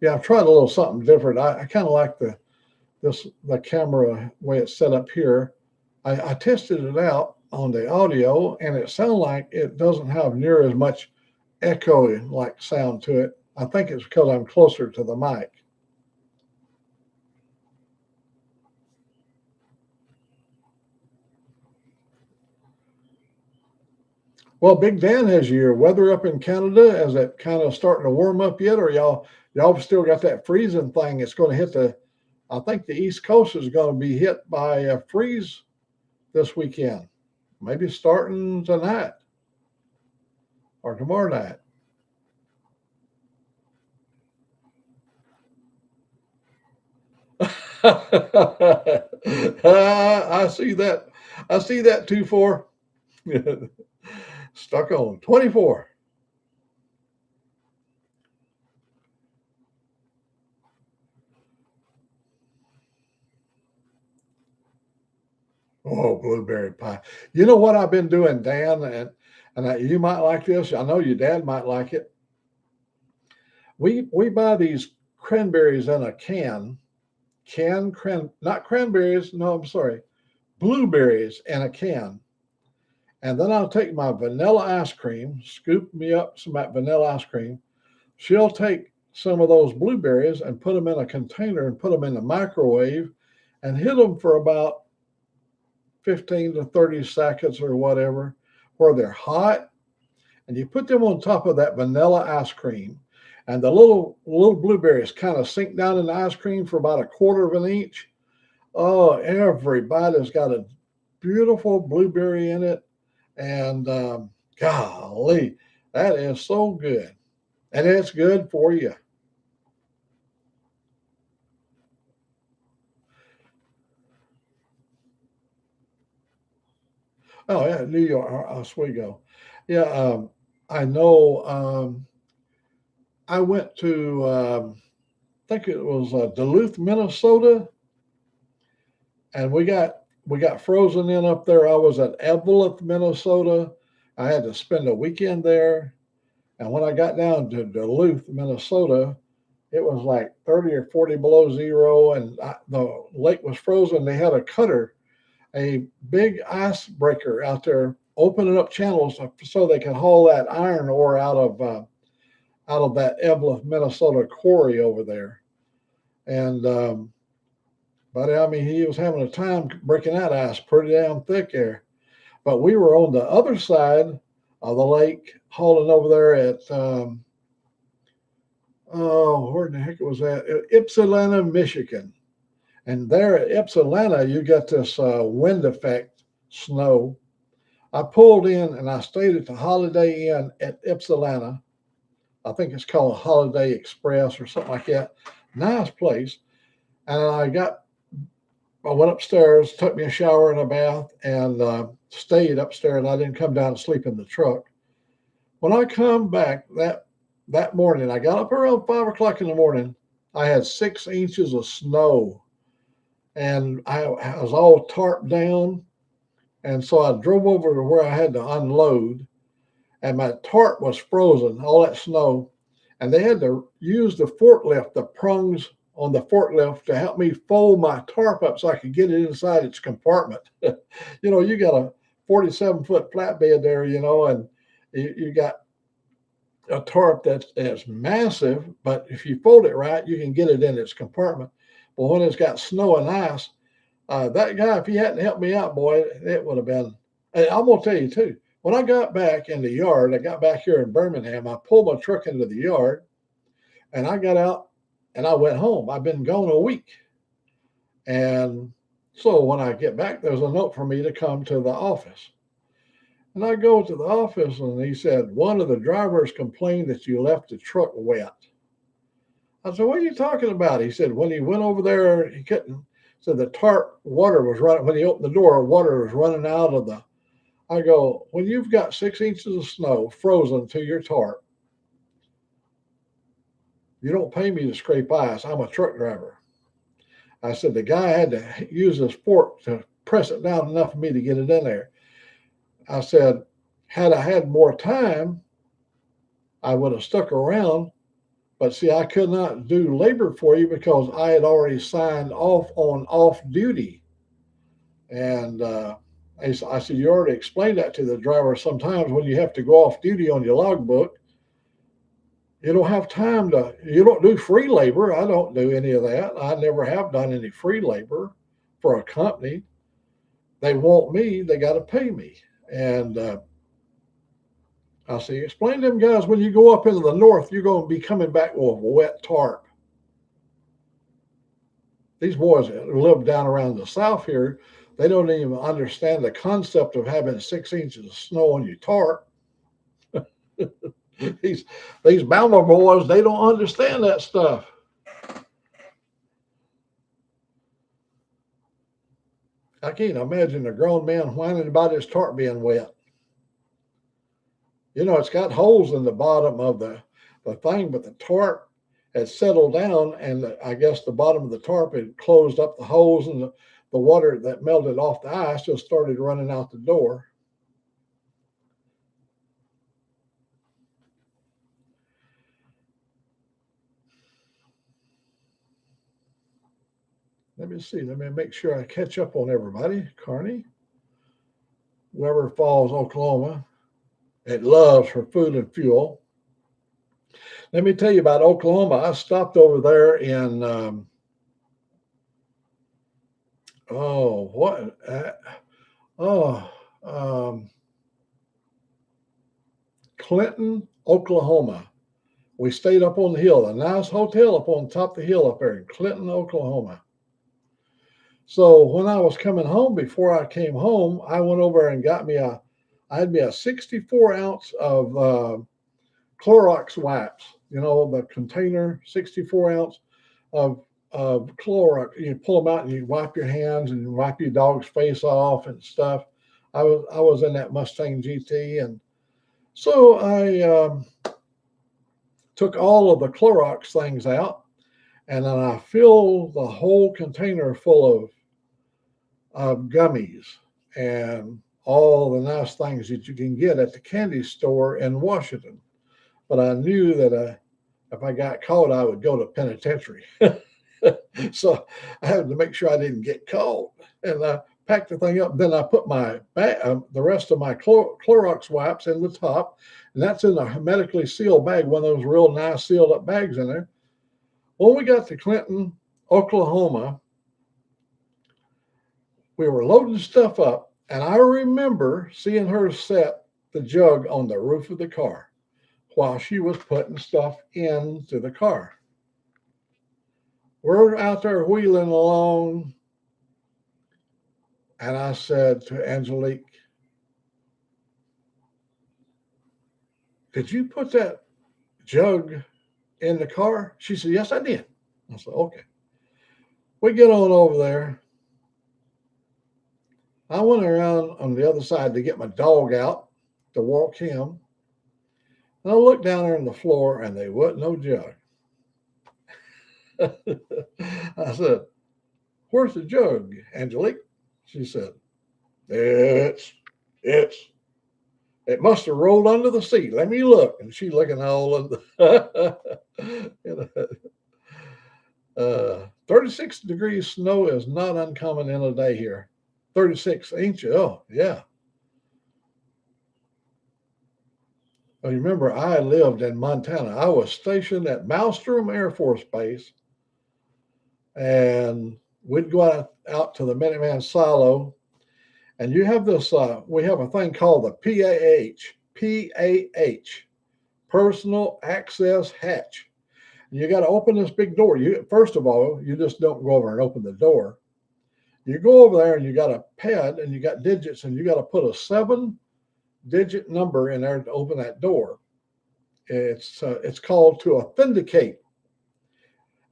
Yeah, I've tried a little something different. I kind of like the camera way it's set up here. I tested it out on the audio, and it sounds like it doesn't have near as much echo like sound to it. I think it's because I'm closer to the mic. Well, Big Dan, has your weather up in Canada, is it kind of starting to warm up yet, or y'all still got that freezing thing? It's going to hit the. I think the East Coast is going to be hit by a freeze this weekend. Maybe starting tonight or tomorrow night. I see that. I see that 2-4. Stuck on 24. Oh, blueberry pie. You know what I've been doing, Dan, and you might like this. I know your dad might like it. We buy these cranberries in a not cranberries. No, I'm sorry, blueberries in a can. And then I'll take my vanilla ice cream, scoop me up some of that vanilla ice cream. She'll take some of those blueberries and put them in a container and put them in the microwave and hit them for about 15 to 30 seconds or whatever, where they're hot. And you put them on top of that vanilla ice cream. And the little blueberries kind of sink down in the ice cream for about a quarter of an inch. Oh, every bite has got a beautiful blueberry in it. And golly, that is so good. And it's good for you. Oh yeah, New York, Oswego. Yeah, I know. I went to, I think it was Duluth, Minnesota, and we got frozen in up there. I was at Evelyn, Minnesota. I had to spend a weekend there, and when I got down to Duluth, Minnesota, it was like 30 or 40 below zero, and the lake was frozen. They had a cutter, a big icebreaker out there, opening up channels so they could haul that iron ore out of that Evelyn, Minnesota quarry over there. And but I mean, he was having a time breaking that ice pretty damn thick there. But we were on the other side of the lake, hauling over there at oh, where the heck was that? Ypsilanti, Michigan. And there at Ypsilanti, you got this wind effect snow. I pulled in and I stayed at the Holiday Inn at Ypsilanti. I think it's called Holiday Express or something like that. Nice place. And I went upstairs, took me a shower and a bath, and stayed upstairs. I didn't come down and sleep in the truck. When I come back that morning, I got up around 5 o'clock in the morning. I had 6 inches of snow, and I was all tarped down. And so I drove over to where I had to unload, and my tarp was frozen, all that snow. And they had to use the forklift, the prongs on the forklift to help me fold my tarp up so I could get it inside its compartment. You got a 47-foot flatbed there, and you got a tarp that's massive, but if you fold it right, you can get it in its compartment. But when it's got snow and ice, that guy, if he hadn't helped me out, boy, it would have been. And I'm gonna tell you too. When I got back in the yard, I got back here in Birmingham. I pulled my truck into the yard, and I got out, and I went home. I've been gone a week, and so when I get back, there's a note for me to come to the office. And I go to the office, and he said, one of the drivers complained that you left the truck wet. I said, what are you talking about? He said, when he went over there, he couldn't. So the tarp water was running. When he opened the door, water was running out of the. I go, when you've got 6 inches of snow frozen to your tarp, you don't pay me to scrape ice. I'm a truck driver. I said, the guy had to use his fork to press it down enough for me to get it in there. I said, had I had more time, I would have stuck around. But see, I could not do labor for you because I had already signed off on off duty. And I said, you already explained that to the driver. Sometimes when you have to go off duty on your logbook, you don't have time you don't do free labor. I don't do any of that. I never have done any free labor for a company. They want me, they got to pay me. And I say, explain to them guys, when you go up into the north, you're going to be coming back with a wet tarp. These boys who live down around the south here, they don't even understand the concept of having 6 inches of snow on your tarp. these Bama boys, they don't understand that stuff. I can't imagine a grown man whining about his tarp being wet. It's got holes in the bottom of the thing, but the tarp had settled down, and I guess the bottom of the tarp had closed up the holes, and the water that melted off the ice just started running out the door. Let me see. Let me make sure I catch up on everybody. Carney, Weber Falls, Oklahoma. It loves for food and fuel. Let me tell you about Oklahoma. I stopped over there in oh what oh Clinton, Oklahoma. We stayed up on the hill, a nice hotel up on top of the hill up there in Clinton, Oklahoma. So when I was coming home, before I came home, I went over and I had me a 64 ounce of Clorox wipes, the container, 64 ounce of Clorox. You pull them out and you wipe your hands and you wipe your dog's face off and stuff. I was in that Mustang GT, and so I took all of the Clorox things out, and then I filled the whole container full of gummies and all the nice things that you can get at the candy store in Washington. But I knew that if I got caught, I would go to penitentiary. So I had to make sure I didn't get caught. And I packed the thing up. Then I put the rest of my Clorox wipes in the top, and that's in a hermetically sealed bag, one of those real nice sealed up bags in there. When we got to Clinton, Oklahoma, we were loading stuff up, and I remember seeing her set the jug on the roof of the car while she was putting stuff into the car. We're out there wheeling along, and I said to Angelique, "Did you put that jug in the car?" She said, "Yes, I did." I said, "Okay." We get on over there. I went around on the other side to get my dog out to walk him. And I looked down there on the floor, and there wasn't no jug. I said, "Where's the jug, Angelique?" She said, It must have rolled under the seat. Let me look." And she looking all of the 36 degrees snow is not uncommon in a day here. 36 inches. Oh, yeah. Well, you remember, I lived in Montana. I was stationed at Malmstrom Air Force Base, and we'd go out to the Minuteman silo. And you have this, we have a thing called the PAH, Personal Access Hatch. And you got to open this big door. First of all, you just don't go over and open the door. You go over there and you got a pad and you got digits, and you got to put a 7-digit number in there to open that door. It's called to authenticate.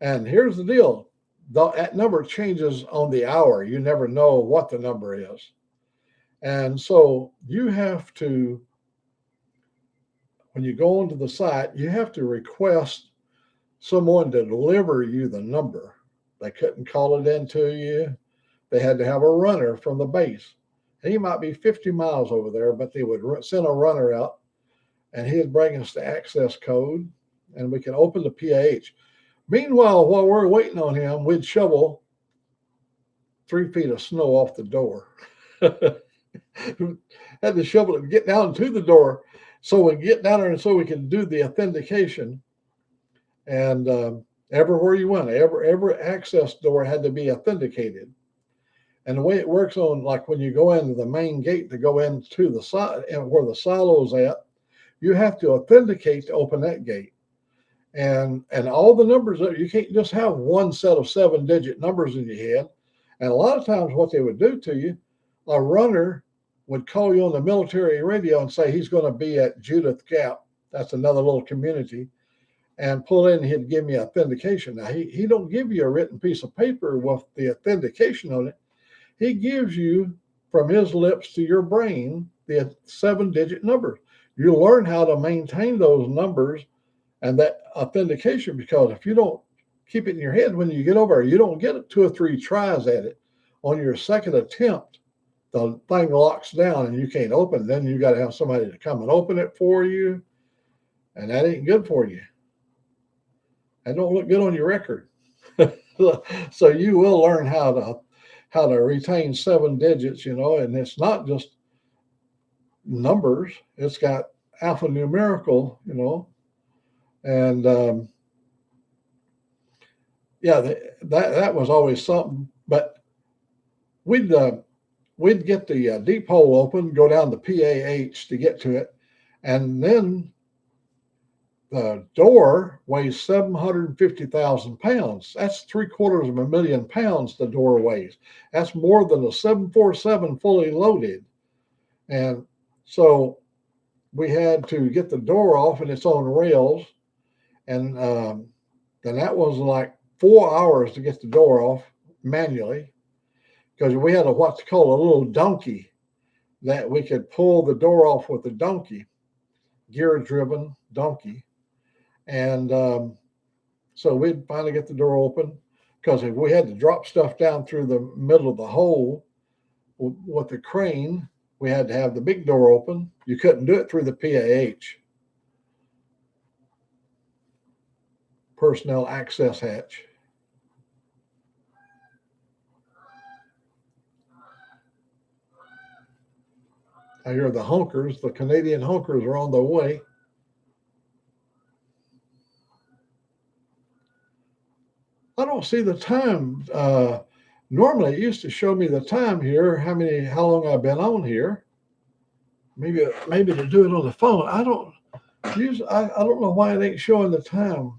And here's the deal. That number changes on the hour. You never know what the number is. And so you have to, when you go onto the site, you have to request someone to deliver you the number. They couldn't call it in to you. They had to have a runner from the base. And he might be 50 miles over there, but they would send a runner out, and he'd bring us the access code, and we could open the PAH. Meanwhile, while we're waiting on him, we'd shovel 3 feet of snow off the door. Had to shovel it and get down to the door so we get down there and so we can do the authentication. And everywhere you went, every access door had to be authenticated. And the way it works on, like when you go into the main gate to go into the side where the silo's at, you have to authenticate to open that gate. And all the numbers, you can't just have one set of 7-digit numbers in your head. And a lot of times what they would do to you, a runner would call you on the military radio and say he's going to be at Judith Gap. That's another little community. And pull in, he'd give me authentication. Now, he don't give you a written piece of paper with the authentication on it. He gives you, from his lips to your brain, the 7-digit numbers. You learn how to maintain those numbers and that authentication, because if you don't keep it in your head when you get over, you don't get 2 or 3 tries at it. On your second attempt, the thing locks down and you can't open it. Then you got to have somebody to come and open it for you, and that ain't good for you. That don't look good on your record. So you will learn how to retain 7 digits, and it's not just numbers. It's got alphanumerical, and that was always something. But we'd get the deep hole open, go down the PAH to get to it, and then the door weighs 750,000 pounds. That's 750,000 pounds the door weighs. That's more than a 747 fully loaded. And so we had to get the door off, and it's on rails. And then that was like 4 hours to get the door off manually, because we had what's called a little donkey that we could pull the door off with a donkey, gear-driven donkey. And so we'd finally get the door open, because if we had to drop stuff down through the middle of the hole with the crane, we had to have the big door open. You couldn't do it through the PAH, personnel access hatch. I hear the honkers, the Canadian honkers, are on their way. I don't see the time. Normally, it used to show me the time here, how long I've been on here. Maybe to do it on the phone. I don't know why it ain't showing the time.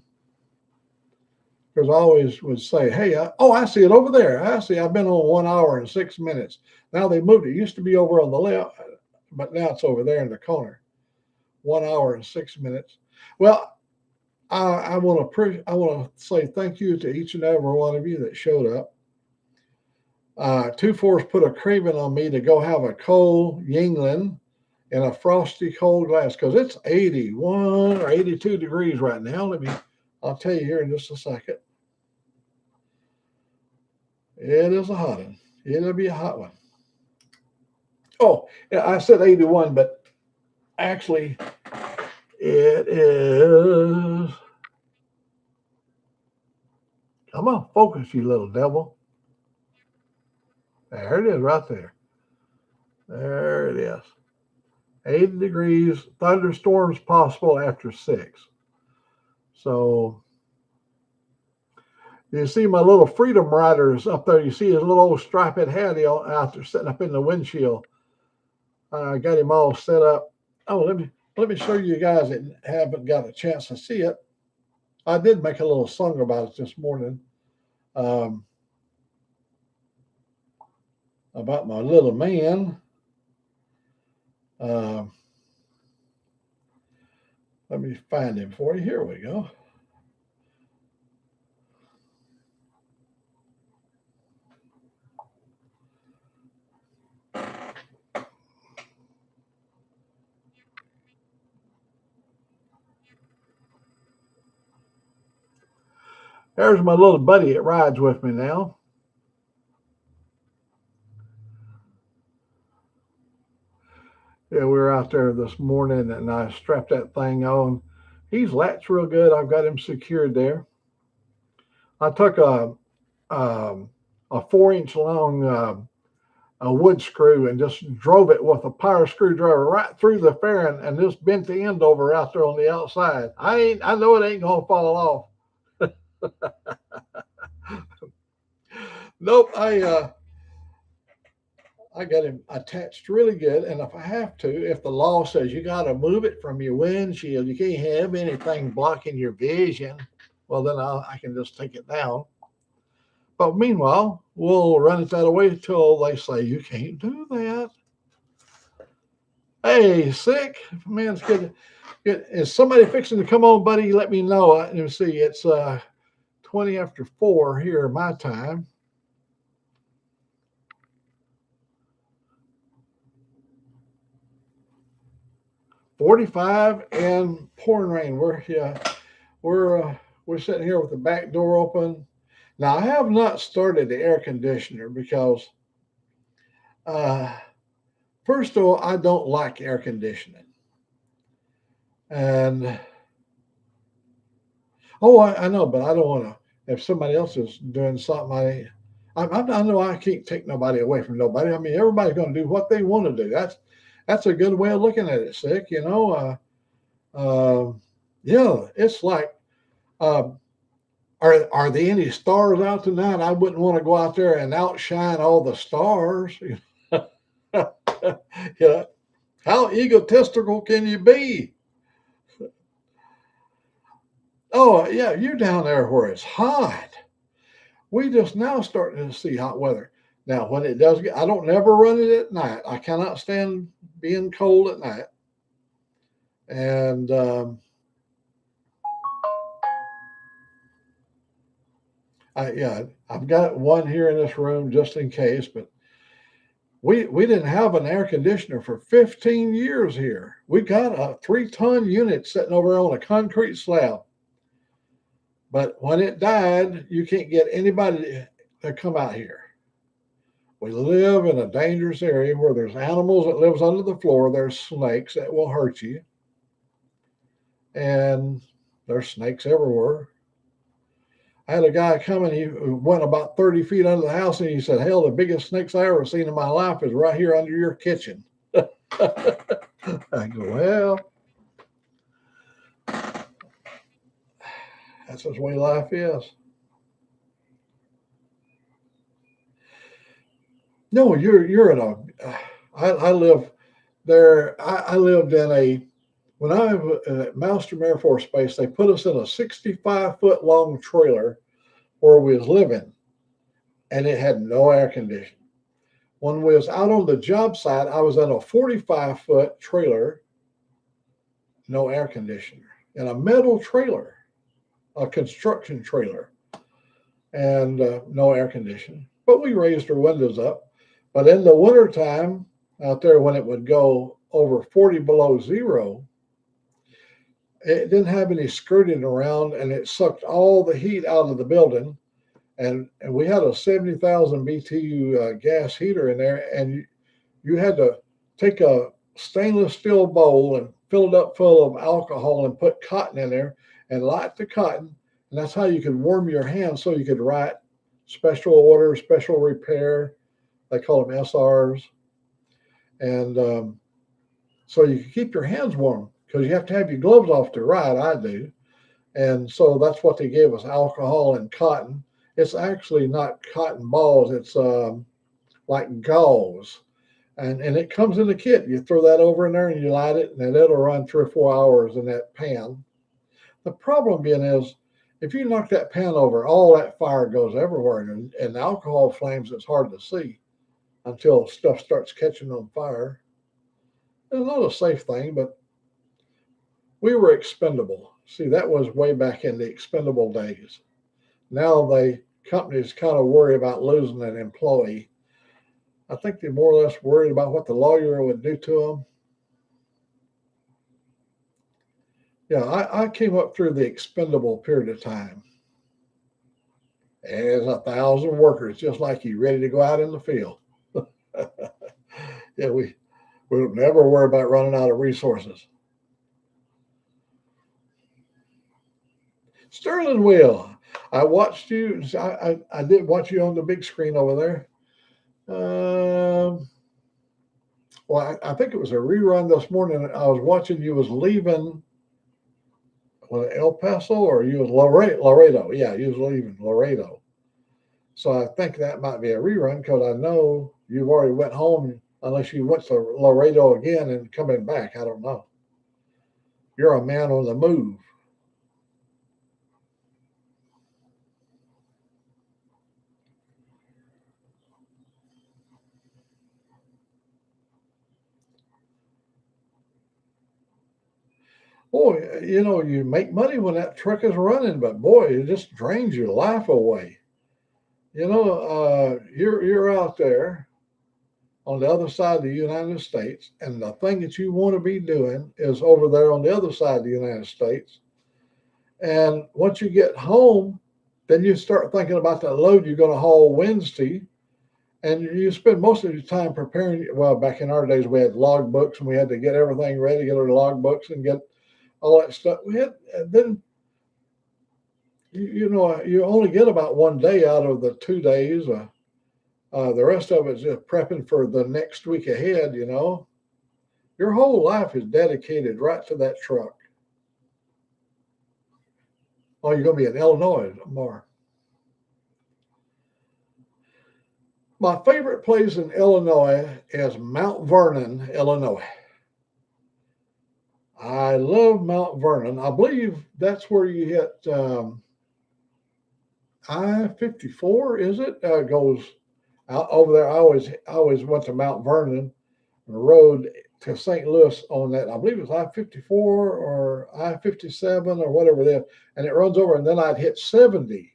Because I always would say, hey, I see it over there. I see I've been on 1 hour and 6 minutes. Now they moved it. It used to be over on the left, but now it's over there in the corner. 1 hour and 6 minutes. Well, I want to say thank you to each and every one of you that showed up. 2-4's put a craving on me to go have a cold Yingling in a frosty cold glass, because it's 81 or 82 degrees right now. I'll tell you here in just a second. It is a hot one. It'll be a hot one. Oh, yeah, I said 81, but actually it is. Come on, focus, you little devil. There it is right there. There it is. 80 degrees, thunderstorms possible after 6. So you see my little Freedom Riders up there. You see his little old striped hat out there sitting up in the windshield. I got him all set up. Oh, let me show you guys that haven't got a chance to see it. I did make a little song about it this morning. About my little man. Let me find him for you. Here we go. There's my little buddy that rides with me now. Yeah, we were out there this morning, and I strapped that thing on. He's latched real good. I've got him secured there. I took a 4-inch long a wood screw and just drove it with a power screwdriver right through the fairing, and just bent the end over out there on the outside. I know it ain't gonna fall off. Nope, I got him attached really good, and if I have to, if the law says you got to move it from your windshield, you can't have anything blocking your vision, well, then I can just take it down. But meanwhile, we'll run it that way until they say you can't do that. Hey, sick man, it's good. Is somebody fixing to come on, buddy? Let me know. Let me see. It's 20 after 4 here my time. $45 and pouring rain. We're sitting here with the back door open. Now I have not started the air conditioner because, first of all, I don't like air conditioning, and I know, but I don't want to. If somebody else is doing something, I know I can't take nobody away from nobody. I mean, everybody's going to do what they want to do. That's a good way of looking at it, sick. Yeah, it's like, are there any stars out tonight? I wouldn't want to go out there and outshine all the stars. Yeah, how egotistical can you be? Oh yeah, you're down there where it's hot. We just now starting to see hot weather. Now, when it does I don't never run it at night. I cannot stand being cold at night. And I've got one here in this room just in case, but we didn't have an air conditioner for 15 years here. We got a 3-ton unit sitting over on a concrete slab. But when it died, you can't get anybody to come out here. We live in a dangerous area where there's animals that lives under the floor. There's snakes that will hurt you. And there's snakes everywhere. I had a guy come and he went about 30 feet under the house and he said, hell, the biggest snakes I ever seen in my life is right here under your kitchen. I go, well, that's just the way life is. No, you're in a. I live there. I lived in a. When I was at Malmstrom Air Force Base, they put us in a 65-foot long trailer where we was living, and it had no air conditioning. When we was out on the job site, I was in a 45-foot trailer, no air conditioner, in a metal trailer, a construction trailer, and no air conditioning. But we raised our windows up. But in the wintertime, out there when it would go over 40 below zero, it didn't have any skirting around, and it sucked all the heat out of the building. And we had a 70,000 BTU gas heater in there, and you had to take a stainless steel bowl and fill it up full of alcohol and put cotton in there and light the cotton. And that's how you could warm your hands so you could write special order, special repair. They call them SRs. And so you can keep your hands warm because you have to have your gloves off to ride. I do. And so that's what they gave us, alcohol and cotton. It's actually not cotton balls. It's like gauze. And it comes in a kit. You throw that over in there and you light it, and it'll run 3 or 4 hours in that pan. The problem being is, if you knock that pan over, all that fire goes everywhere. And alcohol flames, it's hard to see until stuff starts catching on fire. It's not a safe thing, but we were expendable. See, that was way back in the expendable days. Now companies kind of worry about losing an employee. I think they're more or less worried about what the lawyer would do to them. Yeah, I came up through the expendable period of time. And there's 1,000 workers just like you, ready to go out in the field. Yeah, we don't never worry about running out of resources. Sterling Will, I watched you. I did watch you on the big screen over there. Well, I think it was a rerun this morning. I was watching you was leaving El Paso, or you was Laredo. Yeah, you was leaving Laredo. So I think that might be a rerun because I know you've already went home, unless you went to Laredo again and coming back. I don't know. You're a man on the move. Boy, you make money when that truck is running, but boy, it just drains your life away. You're out there on the other side of the United States, and the thing that you want to be doing is over there on the other side of the United States. And once you get home, then you start thinking about that load you're going to haul Wednesday, and you spend most of your time preparing. Well, back in our days, we had log books, and we had to get everything ready, get our log books, and get all that stuff. Then you only get about one day out of the 2 days. The rest of it is just prepping for the next week ahead. Your whole life is dedicated right to that truck. Oh, you're going to be in Illinois tomorrow. My favorite place in Illinois is Mount Vernon, Illinois. I love Mount Vernon. I believe that's where you hit I-54, is it? Goes out over there. I always went to Mount Vernon Road to St. Louis on that. I believe it's I-54 or I-57 or whatever it is. And it runs over, and then I'd hit 70.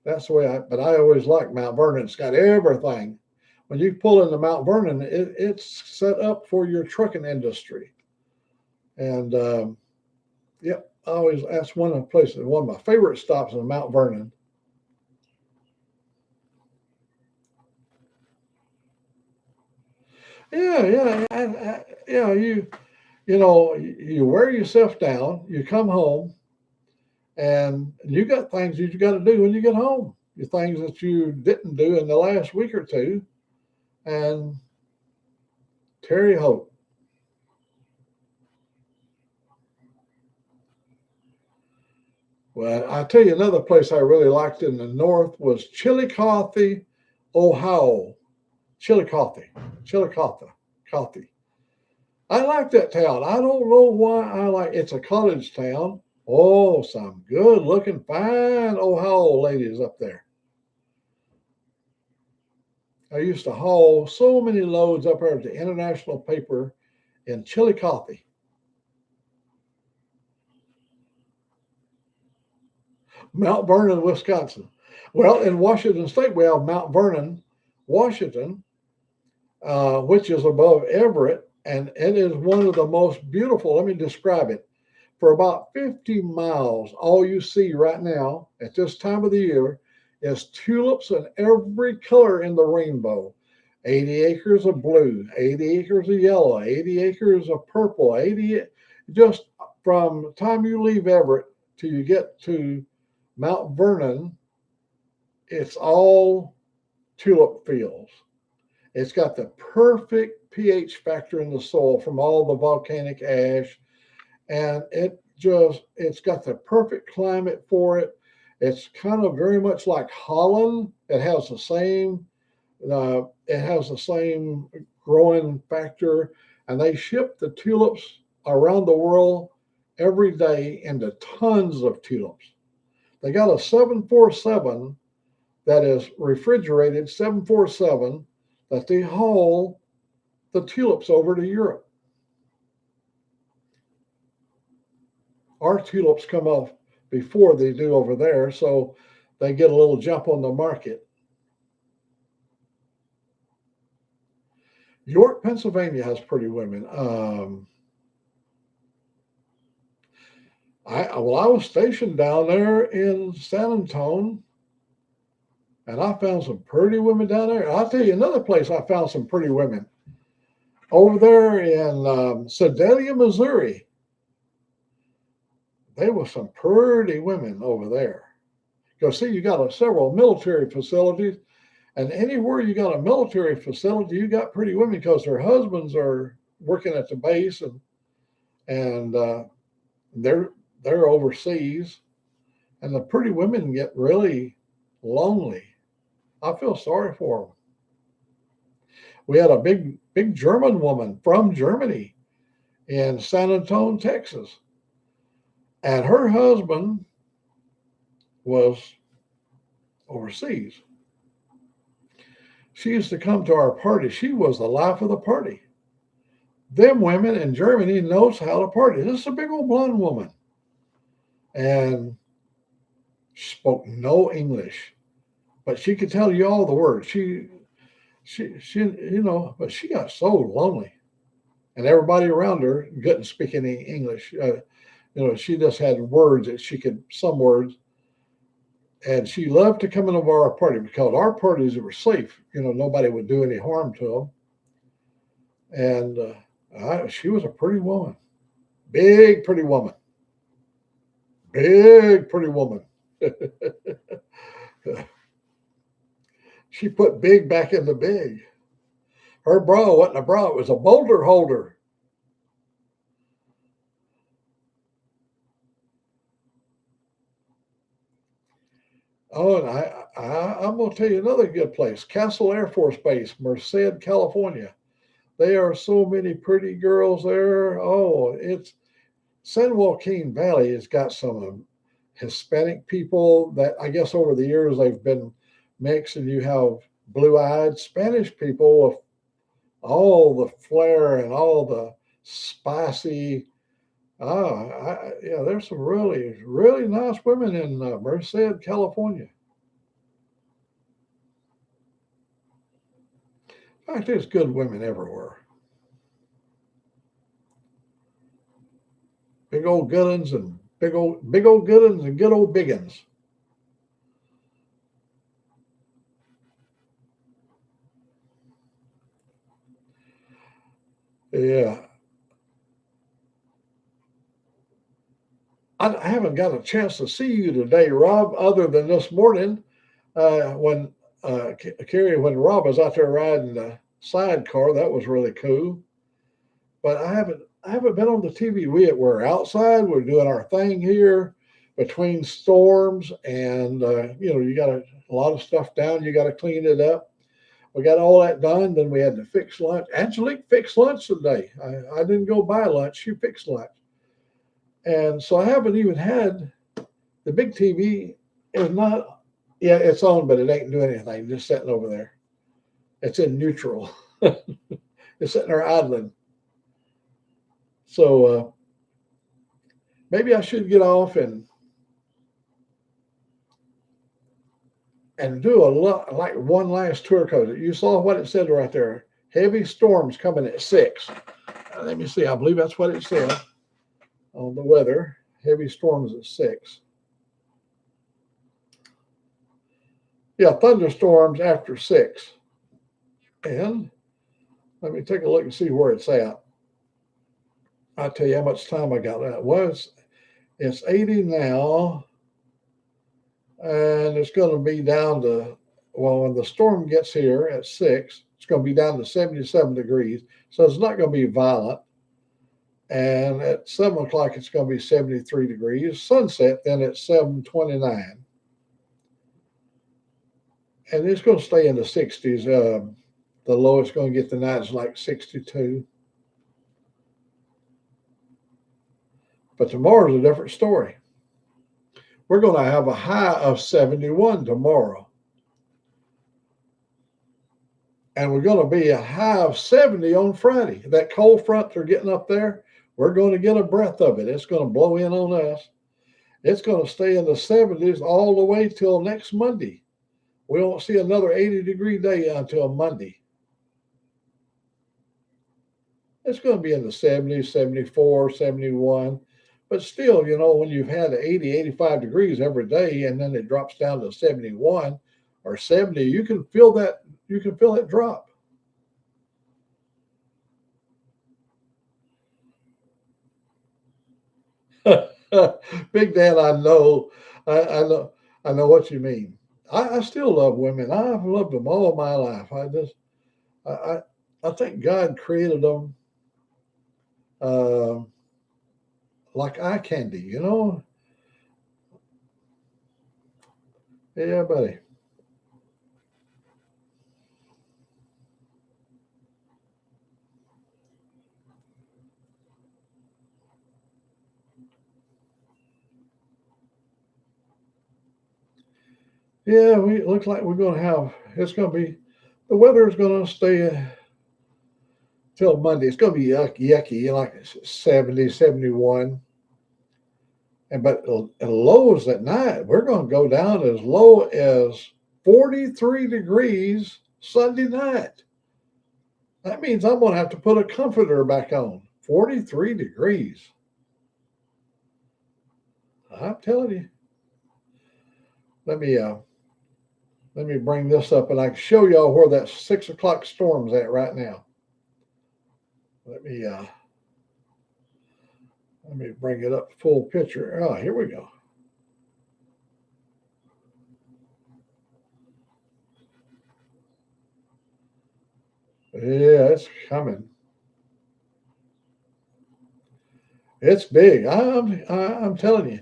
That's the way but I always like Mount Vernon. It's got everything. When you pull into Mount Vernon, it's set up for your trucking industry. And yep, I always that's one of the places. One of my favorite stops is Mount Vernon. Yeah, yeah, yeah. You wear yourself down. You come home, and you got things that you got to do when you get home. The things that you didn't do in the last week or two, and Terry Hope. Well, I tell you another place I really liked in the north was Chillicothe, Ohio. Chillicothe, Chillicothe, Coffee. I like that town. I don't know why I like. It's a college town. Oh, some good looking, fine Ohio ladies up there. I used to haul so many loads up there at the International Paper in Chillicothe, Mount Vernon, Wisconsin. Well, in Washington State, we have Mount Vernon, Washington, which is above Everett, and it is one of the most beautiful. Let me describe it. For about 50 miles, all you see right now at this time of the year is tulips in every color in the rainbow. 80 acres of blue, 80 acres of yellow, 80 acres of purple, 80, just from the time you leave Everett till you get to Mount Vernon, it's all tulip fields. It's got the perfect pH factor in the soil from all the volcanic ash, and it's got the perfect climate for it. It's kind of very much like Holland. It has the same growing factor, and they ship the tulips around the world every day into tons of tulips. They got a 747 that is refrigerated 747 that they haul the tulips over to Europe. Our tulips come off before they do over there, so they get a little jump on the market. York, Pennsylvania has pretty women. I was stationed down there in San Antonio, and I found some pretty women down there. I'll tell you another place I found some pretty women over there in Sedalia, Missouri. There were some pretty women over there. Because see, you got several military facilities, and anywhere you got a military facility, you got pretty women because their husbands are working at the base, and they're overseas, and the pretty women get really lonely. I feel sorry for them. We had a big German woman from Germany in San Antonio, Texas, and her husband was overseas. She used to come to our party. She was the life of the party. Them women in Germany knows how to party. This is a big old blonde woman, and she spoke no English, but she could tell you all the words. But she got so lonely, and everybody around her couldn't speak any English. She just had words that she could, some words, and she loved to come into our party because our parties were safe. Nobody would do any harm to them, and she was a pretty woman, big pretty woman, big pretty woman. She put big back into big. Her bra wasn't a bra; it was a boulder holder. Oh, and I'm going to tell you another good place, Castle Air Force Base, Merced, California. There are so many pretty girls there. Oh, it's San Joaquin Valley has got some Hispanic people that I guess over the years they've been mixed, and you have blue-eyed Spanish people with all the flair and all the spicy. Yeah, there's some really, really nice women in Merced, California. There's good women everywhere. Big old good uns and big old good uns and good old big uns. Yeah. I haven't got a chance to see you today, Rob, other than this morning when Carrie, when Rob was out there riding the sidecar. That was really cool. But I haven't been on the TV. We're outside. We're doing our thing here between storms, and you got a lot of stuff down. You got to clean it up. We got all that done. Then we had to fix lunch. Angelique fixed lunch today. I didn't go buy lunch. She fixed lunch. And so I haven't even had the big TV is not, yeah, it's on, but it ain't doing anything. Just sitting over there. It's in neutral. It's sitting there idling. So maybe I should get off and do a lot like one last tour code. You saw what it said right there. Heavy storms coming at 6. Let me see. I believe that's what it said on the weather. Heavy storms at 6. Yeah, thunderstorms after 6. And let me take a look and see where it's at. I'll tell you how much time I got. That was it's 80 now, and it's going to be down to, well, when the storm gets here at 6, it's going to be down to 77 degrees. So it's not going to be violent. And at 7 o'clock, it's going to be 73 degrees. Sunset, then at 7:29. And it's going to stay in the 60s. The lowest going to get tonight is like 62. But tomorrow's a different story. We're going to have a high of 71 tomorrow. And we're going to be a high of 70 on Friday. That cold front they're getting up there, we're going to get a breath of it. It's going to blow in on us. It's going to stay in the 70s all the way till next Monday. We won't see another 80-degree day until Monday. It's going to be in the 70s, 74, 71. But still, when you've had 80, 85 degrees every day and then it drops down to 71 or 70, you can feel that. You can feel it drop. Big Dan, I know what you mean. I still love women. I've loved them all my life. I, I think God created them uh, like eye candy. Yeah, buddy. Yeah, we looks like we're going to have. It's going to be. The weather is going to stay till Monday. It's going to be yucky, like 70, 71. But lows at night, we're going to go down as low as 43 degrees Sunday night. That means I'm going to have to put a comforter back on. 43 degrees. I'm telling you. Let me bring this up and I can show y'all where that 6 o'clock storm's at right now. Let me bring it up full picture. Oh, here we go. Yeah, it's coming. It's big. I'm telling you,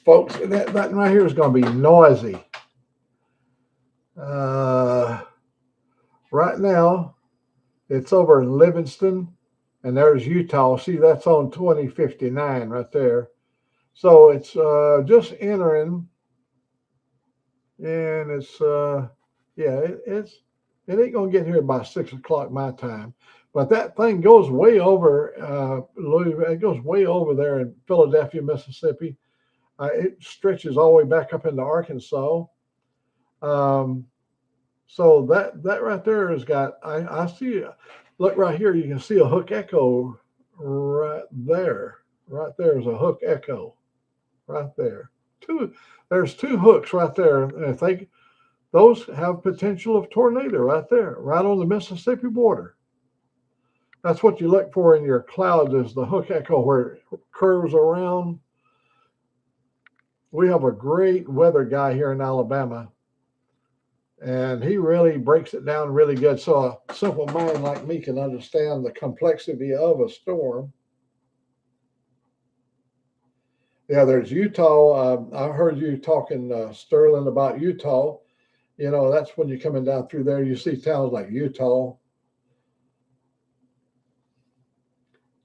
folks. That right here is going to be noisy. Uh, right now, it's over in Livingston, and there's Utah. See, that's on 2059 right there. So it's just entering, and it's yeah, it ain't gonna get here by 6 o'clock my time. But that thing goes way over Louisville. It goes way over there in Philadelphia, Mississippi. It stretches all the way back up into Arkansas. Um, So that right there has got, I see, look right here, you can see a hook echo right there. Right there is a hook echo right there. Two, there's two hooks right there. And if they, those have potential of tornado right there, right on the Mississippi border. That's what you look for in your clouds is the hook echo where it curves around. We have a great weather guy here in Alabama, and he really breaks it down really good so a simple mind like me can understand the complexity of a storm. Yeah, there's Utah. I heard you talking, Sterling, about Utah. You know, that's when you're coming down through there, you see towns like Utah,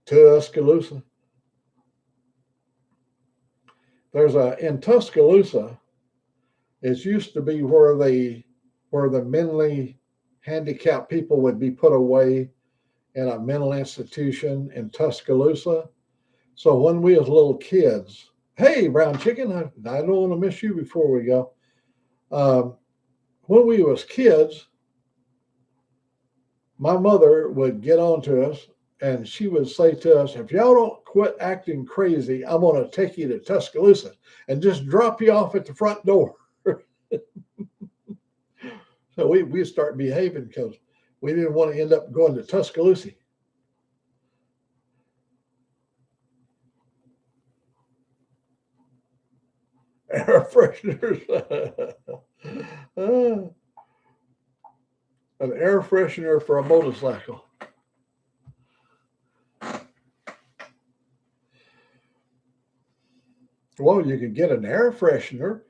Tuscaloosa. There's a in Tuscaloosa. It used to be where the mentally handicapped people would be put away in a mental institution in Tuscaloosa. So when we was little kids, hey, brown chicken, I don't want to miss you before we go. Um, when we was kids, my mother would get on to us and she would say to us, if y'all don't quit acting crazy, I'm going to take you to Tuscaloosa and just drop you off at the front door. So we start behaving because we didn't want to end up going to Tuscaloosa. Air fresheners. An air freshener for a motorcycle. Well, you could get an air freshener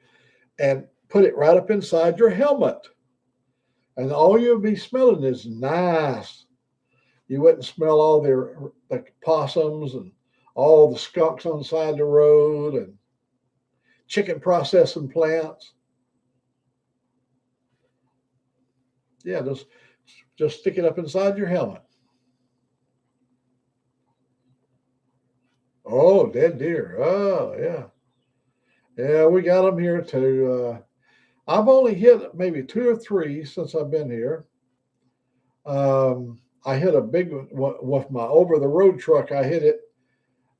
and put it right up inside your helmet. And all you'll be smelling is nice. You wouldn't smell all the possums and all the skunks on the side of the road and chicken processing plants. Yeah, just stick it up inside your helmet. Oh, dead deer. Oh, yeah. Yeah, we got them here too. I've only hit maybe two or three since I've been here. I hit a big one with my over the road truck. I hit it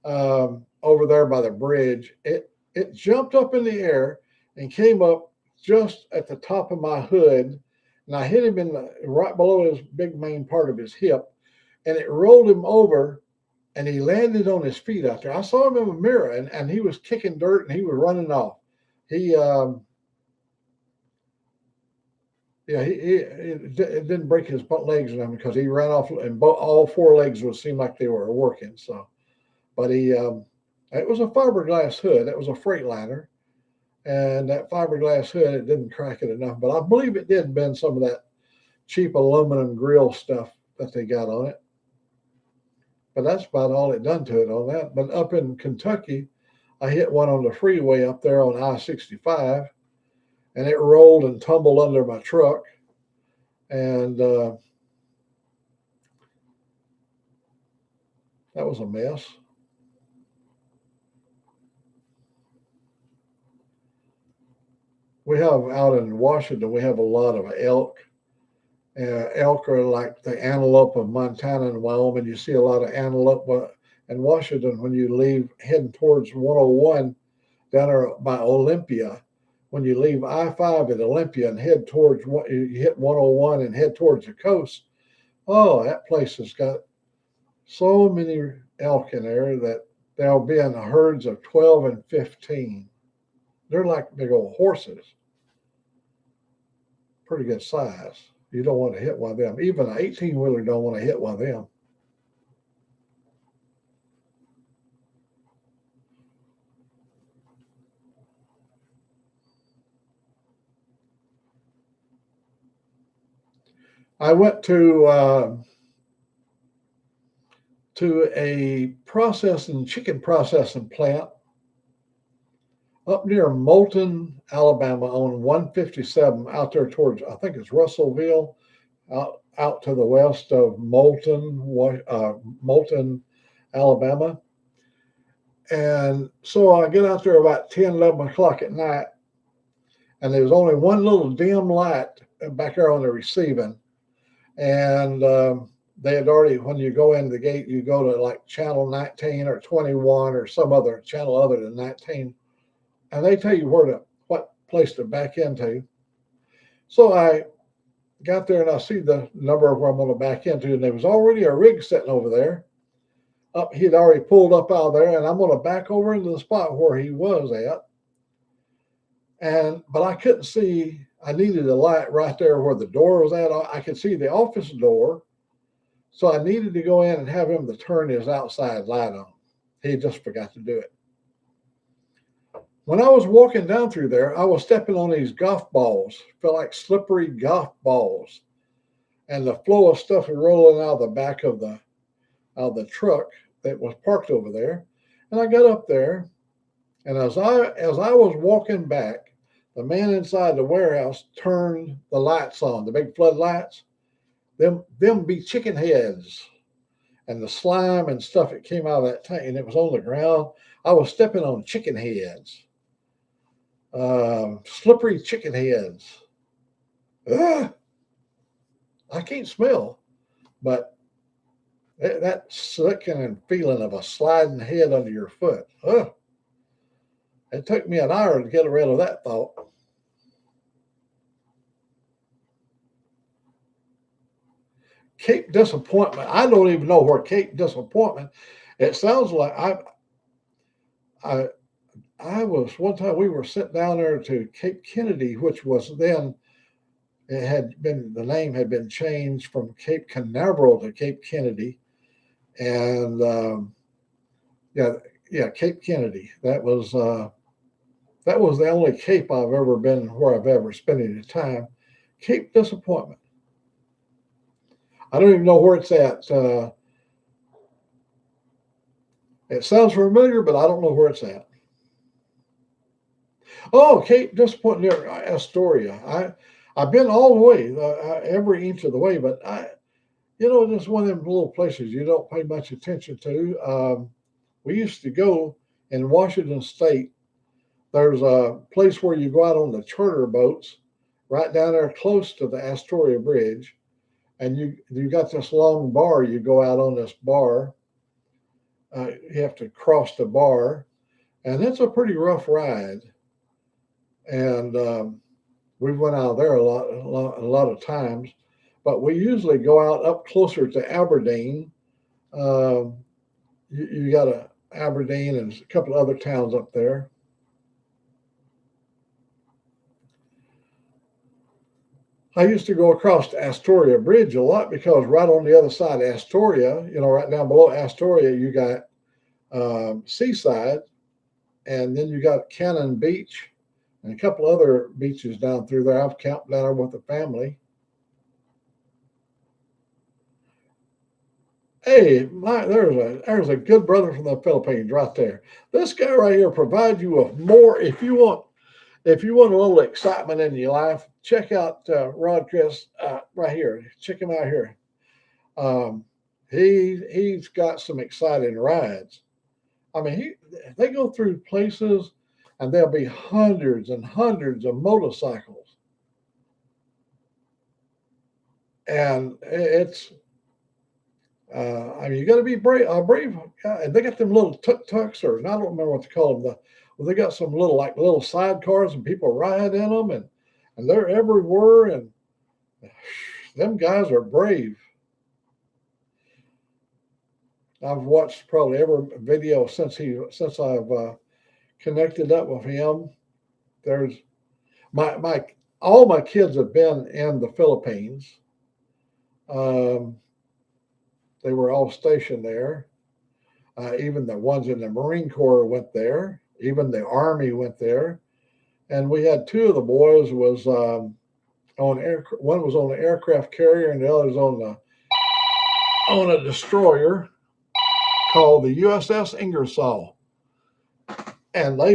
over there by the bridge. It jumped up in the air and came up just at the top of my hood, and I hit him in right below his big main part of his hip, and it rolled him over, and he landed on his feet out there. I saw him in the mirror, and he was kicking dirt and he was running off. He Yeah, it didn't break his legs or nothing because he ran off and all four legs would seem like they were working. So, but it was a fiberglass hood. That was a Freightliner, and that fiberglass hood it didn't crack it enough. But I believe it did bend some of that cheap aluminum grill stuff that they got on it. But that's about all it done to it on that. But up in Kentucky, I hit one on the freeway up there on I-65, and it rolled and tumbled under my truck. And that was a mess. We have out in Washington, we have a lot of elk. Elk are like the antelope of Montana and Wyoming. You see a lot of antelope in Washington when you leave heading towards 101 down there by Olympia. When you leave I-5 at Olympia and head towards you hit 101 and head towards the coast. Oh, that place has got so many elk in there that they'll be in herds of 12 and 15. They're like big old horses, pretty good size. You don't want to hit one of them. Even an 18-wheeler don't want to hit one of them. I went to a chicken processing plant up near Moulton, Alabama, on 157, out there towards I think it's Russellville, out to the west of Moulton, Alabama. And so I get out there about 10, 11 o'clock at night, and there's only one little dim light back there on the receiving, and they had already, when you go into the gate, you go to like channel 19 or 21 or some other channel other than 19, and they tell you what place to back into. So I got there and I see the number of where I'm going to back into, and there was already a rig sitting over there. He'd already pulled up out of there, and I'm going to back over into the spot where he was at. But I couldn't see. I needed a light right there where the door was at. I could see the office door, so I needed to go in and have him to turn his outside light on. He just forgot to do it. When I was walking down through there, I was stepping on these golf balls, felt like slippery golf balls, and the flow of stuff was rolling out of the back of the truck that was parked over there. And I got up there, and as I was walking back, the man inside the warehouse turned the lights on, the big floodlights. Them be chicken heads, and the slime and stuff that came out of that tank, and it was on the ground. I was stepping on chicken heads, slippery chicken heads. Ugh. I can't smell, but that sickening feeling of a sliding head under your foot. Ugh. It took me an hour to get rid of that thought. Cape Disappointment. I don't even know where Cape Disappointment. It sounds like I was one time we were sitting down there to Cape Kennedy, which was then the name had been changed from Cape Canaveral to Cape Kennedy, and Cape Kennedy. That was the only Cape I've ever been where I've ever spent any time. Cape Disappointment. I don't even know where it's at. It sounds familiar, but I don't know where it's at. Oh, Cape Disappointment near Astoria. I've been all the way, every inch of the way, but it's one of them little places you don't pay much attention to. We used to go in Washington State. There's a place where you go out on the charter boats, right down there close to the Astoria Bridge, and you got this long bar. You go out on this bar. You have to cross the bar, and it's a pretty rough ride. And we went out there a lot of times, but we usually go out up closer to Aberdeen. You got Aberdeen and a couple of other towns up there. I used to go across the Astoria Bridge a lot because right on the other side of Astoria, right down below Astoria, you got Seaside, and then you got Cannon Beach and a couple other beaches down through there. I've camped down there with the family. Hey, there's a good brother from the Philippines right there. This guy right here provides you with more. If you want a little excitement in your life, check out Rod Chris right here. Check him out here. He's got some exciting rides. I mean, they go through places, and there'll be hundreds and hundreds of motorcycles, and it's. You got to be brave. And they got them little tuk-tuks, or I don't remember what to call them. They got some little sidecars, and people ride in them, and they're everywhere. And them guys are brave. I've watched probably every video since I've connected up with him. There's all my kids have been in the Philippines. They were all stationed there. Even the ones in the Marine Corps went there. Even the Army went there. And we had two of the boys was one was on an aircraft carrier, and the other was on a destroyer called the USS Ingersoll. And they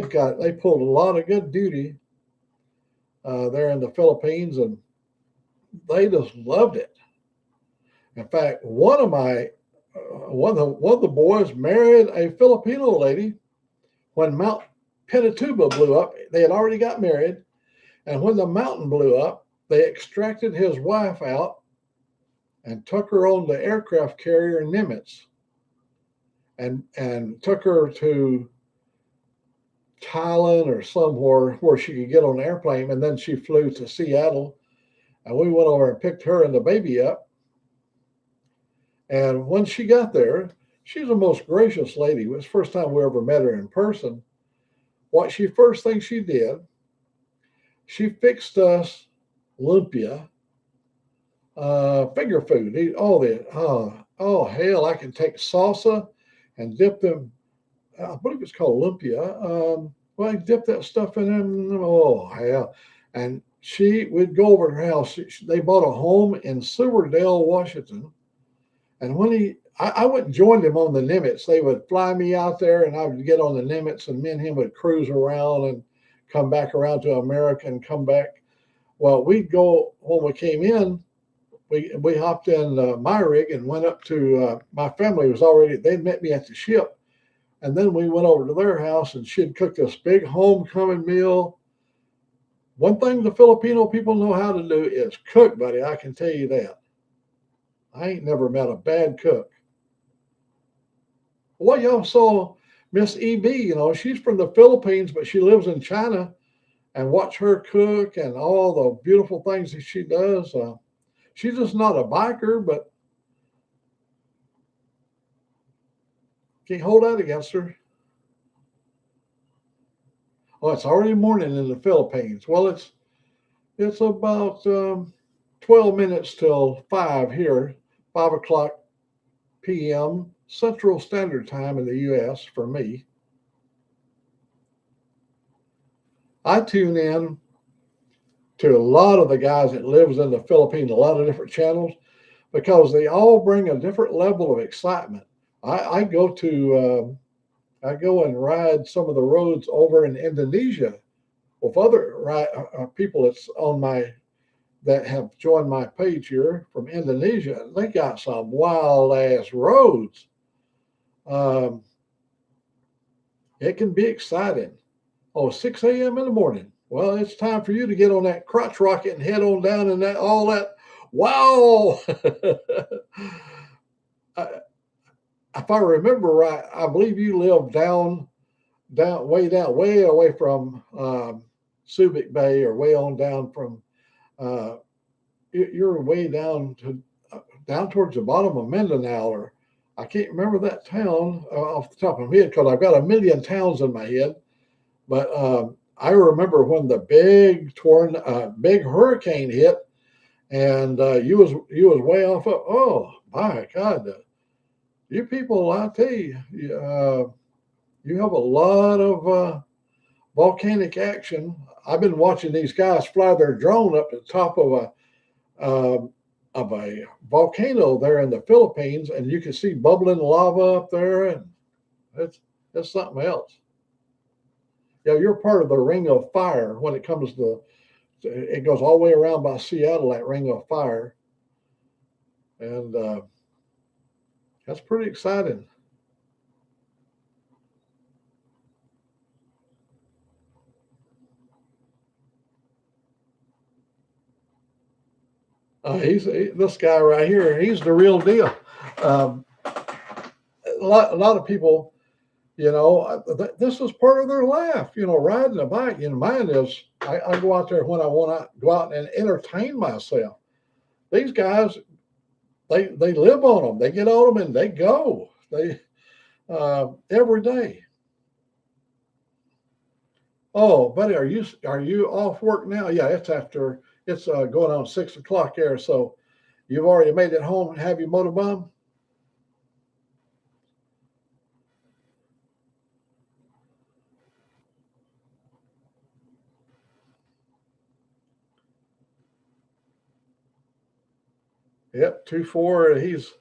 pulled a lot of good duty there in the Philippines, and they just loved it. In fact, one of the boys married a Filipino lady when Mount Pinatubo blew up. They had already got married, and when the mountain blew up, they extracted his wife out and took her on the aircraft carrier Nimitz and took her to Thailand or somewhere where she could get on an airplane. And then she flew to Seattle, and we went over and picked her and the baby up. And when she got there, she's the most gracious lady. It was the first time we ever met her in person. First thing she did, she fixed us lumpia, finger food. Hell, I can take salsa and dip them. I believe it's called lumpia. Well, I dip that stuff in them. Oh hell! And we'd go over to her house. They bought a home in Silverdale, Washington. And when I went and joined him on the Nimitz. They would fly me out there, and I would get on the Nimitz, and me and him would cruise around and come back around to America and come back. Well, we'd go when we came in. We hopped in my rig and went up to my family was already. They'd met me at the ship, and then we went over to their house, and she'd cooked this big homecoming meal. One thing the Filipino people know how to do is cook, buddy. I can tell you that. I ain't never met a bad cook. Well, y'all saw Miss EB, she's from the Philippines, but she lives in China, and watch her cook and all the beautiful things that she does. She's just not a biker, but can't hold that against her. Oh, it's already morning in the Philippines. Well, it's about 12 minutes till 5 here, 5 o'clock p.m. Central Standard Time in the U.S. for me. I tune in to a lot of the guys that lives in the Philippines, a lot of different channels, because they all bring a different level of excitement. I go and ride some of the roads over in Indonesia with other people that have joined my page here from Indonesia. They got some wild ass roads. It can be exciting. 6 a.m. in the morning. Well, it's time for you to get on that crotch rocket and head on down and all that. Wow. If I remember right, I believe you live way away from Subic Bay, or way on down from. You're way down towards the bottom of Mindanao, or I can't remember that town off the top of my head because I've got a million towns in my head. But I remember when the big hurricane hit, and you was way off up. Oh my God, you people! I tell you, you have a lot of volcanic action. I've been watching these guys fly their drone up to the top of a volcano there in the Philippines, and you can see bubbling lava up there, and it's something else. You're part of the Ring of Fire when it comes to. It goes all the way around by Seattle, that Ring of Fire, and that's pretty exciting. This guy right here. He's the real deal. A lot of people, this is part of their life. Riding a bike. Mine is. I go out there when I want to go out and entertain myself. These guys, they live on them. They get on them and they go. They every day. Oh, buddy, are you off work now? Yeah, it's going on 6 o'clock there. So you've already made it home and have your motorbomb? Yep, 2-4.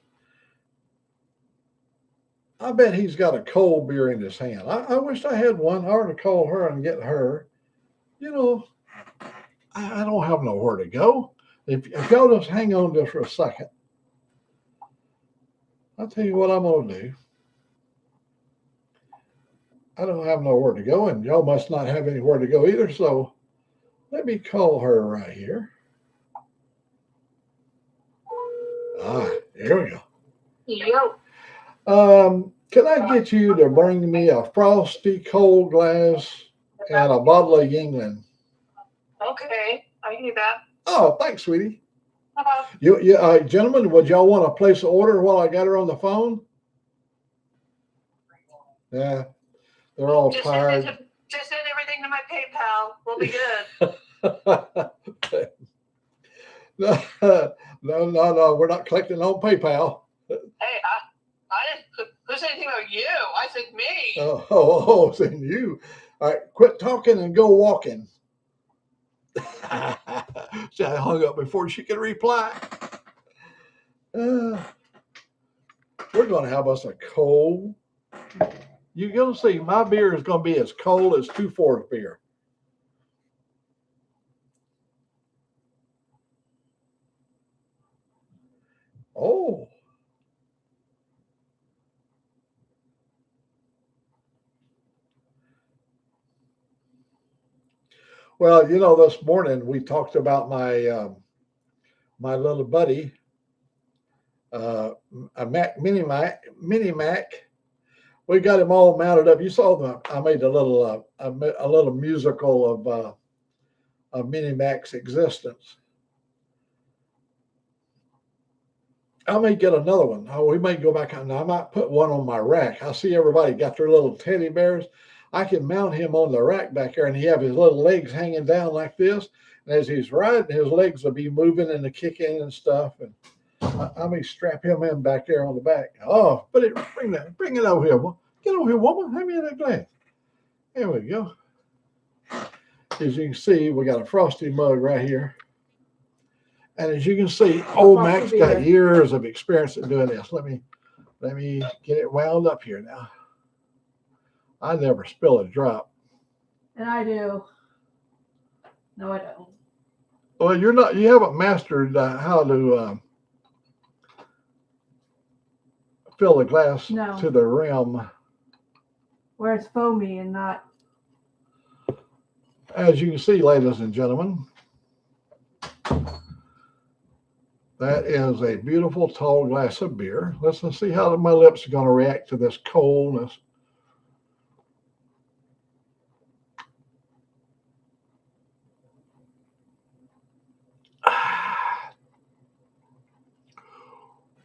I bet he's got a cold beer in his hand. I wish I had one. I ought to call her and get her. I don't have nowhere to go. If y'all just hang on just for a second, I'll tell you what I'm going to do. I don't have nowhere to go, and y'all must not have anywhere to go either. So let me call her right here. Here we go. Yo. Can I get you to bring me a frosty cold glass and a bottle of Yingling? Okay, I can do that. Oh, thanks, sweetie. Uh, Gentlemen, would y'all want to place an order while I got her on the phone? Yeah, they're all just tired. just send everything to my PayPal. We'll be good. No. We're not collecting on PayPal. Hey, I didn't. Who said anything about you? I said me. Saying you. All right, quit talking and go walking. See, I hung up before she could reply. We're going to have us a cold. You're going to see my beer is going to be as cold as 2/4 beer. Oh. Well, this morning we talked about my little buddy, a Mini Mac. We got him all mounted up. You saw them. I made a little musical of Mini Mac's existence. I may get another one. We may go back and I might put one on my rack. I see everybody got their little teddy bears. I can mount him on the rack back there, and he have his little legs hanging down like this. And as he's riding, his legs will be moving and kicking and stuff. And I may strap him in back there on the back. Oh, bring it over here. Get over here, woman. Hand me that glass. There we go. As you can see, we got a frosty mug right here. And as you can see, Old Mack's got years of experience in doing this. Let me get it wound up here now. I never spill a drop. And I do. No, I don't. Well, you haven't mastered how to fill the glass to the rim. Where it's foamy and not. As you can see, ladies and gentlemen, that is a beautiful tall glass of beer. Let's see how my lips are going to react to this coldness.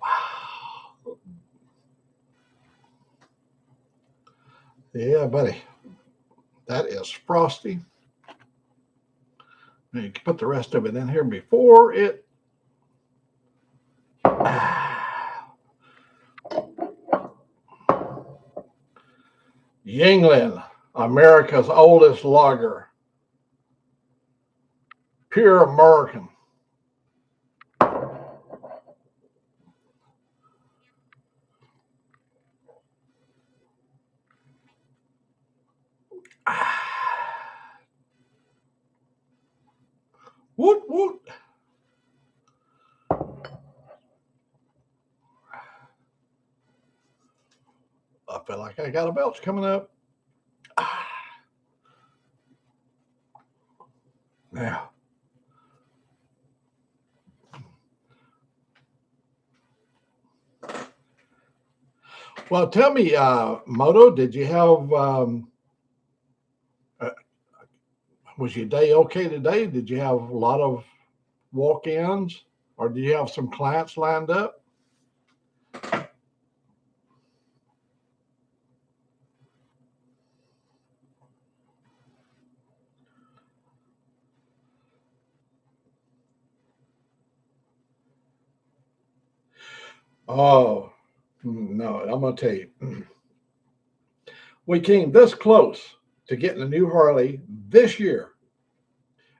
Wow. Yeah, buddy. That is frosty. You can put the rest of it in here before it. Yingling, America's oldest lager. Pure American. Woot, woot. I feel like I got a belch coming up. Now. Well, tell me, Moto, did you have, was your day okay today? Did you have a lot of walk-ins, or do you have some clients lined up? Oh, no, I'm going to tell you. We came this close to getting a new Harley this year.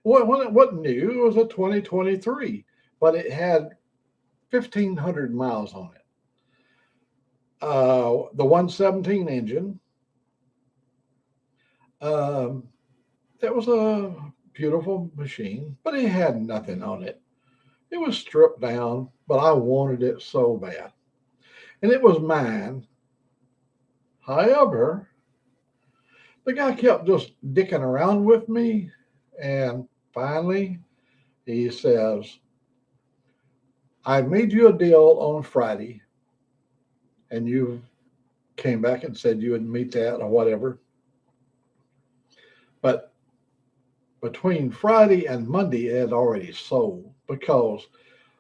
Well, it wasn't new. It was a 2023, but it had 1,500 miles on it. The 117 engine. It was a beautiful machine, but it had nothing on it. It was stripped down, but I wanted it so bad. And it was mine. However, the guy kept just dicking around with me. And finally, he says, I made you a deal on Friday, and you came back and said you would meet that or whatever. But between Friday and Monday, it had already sold because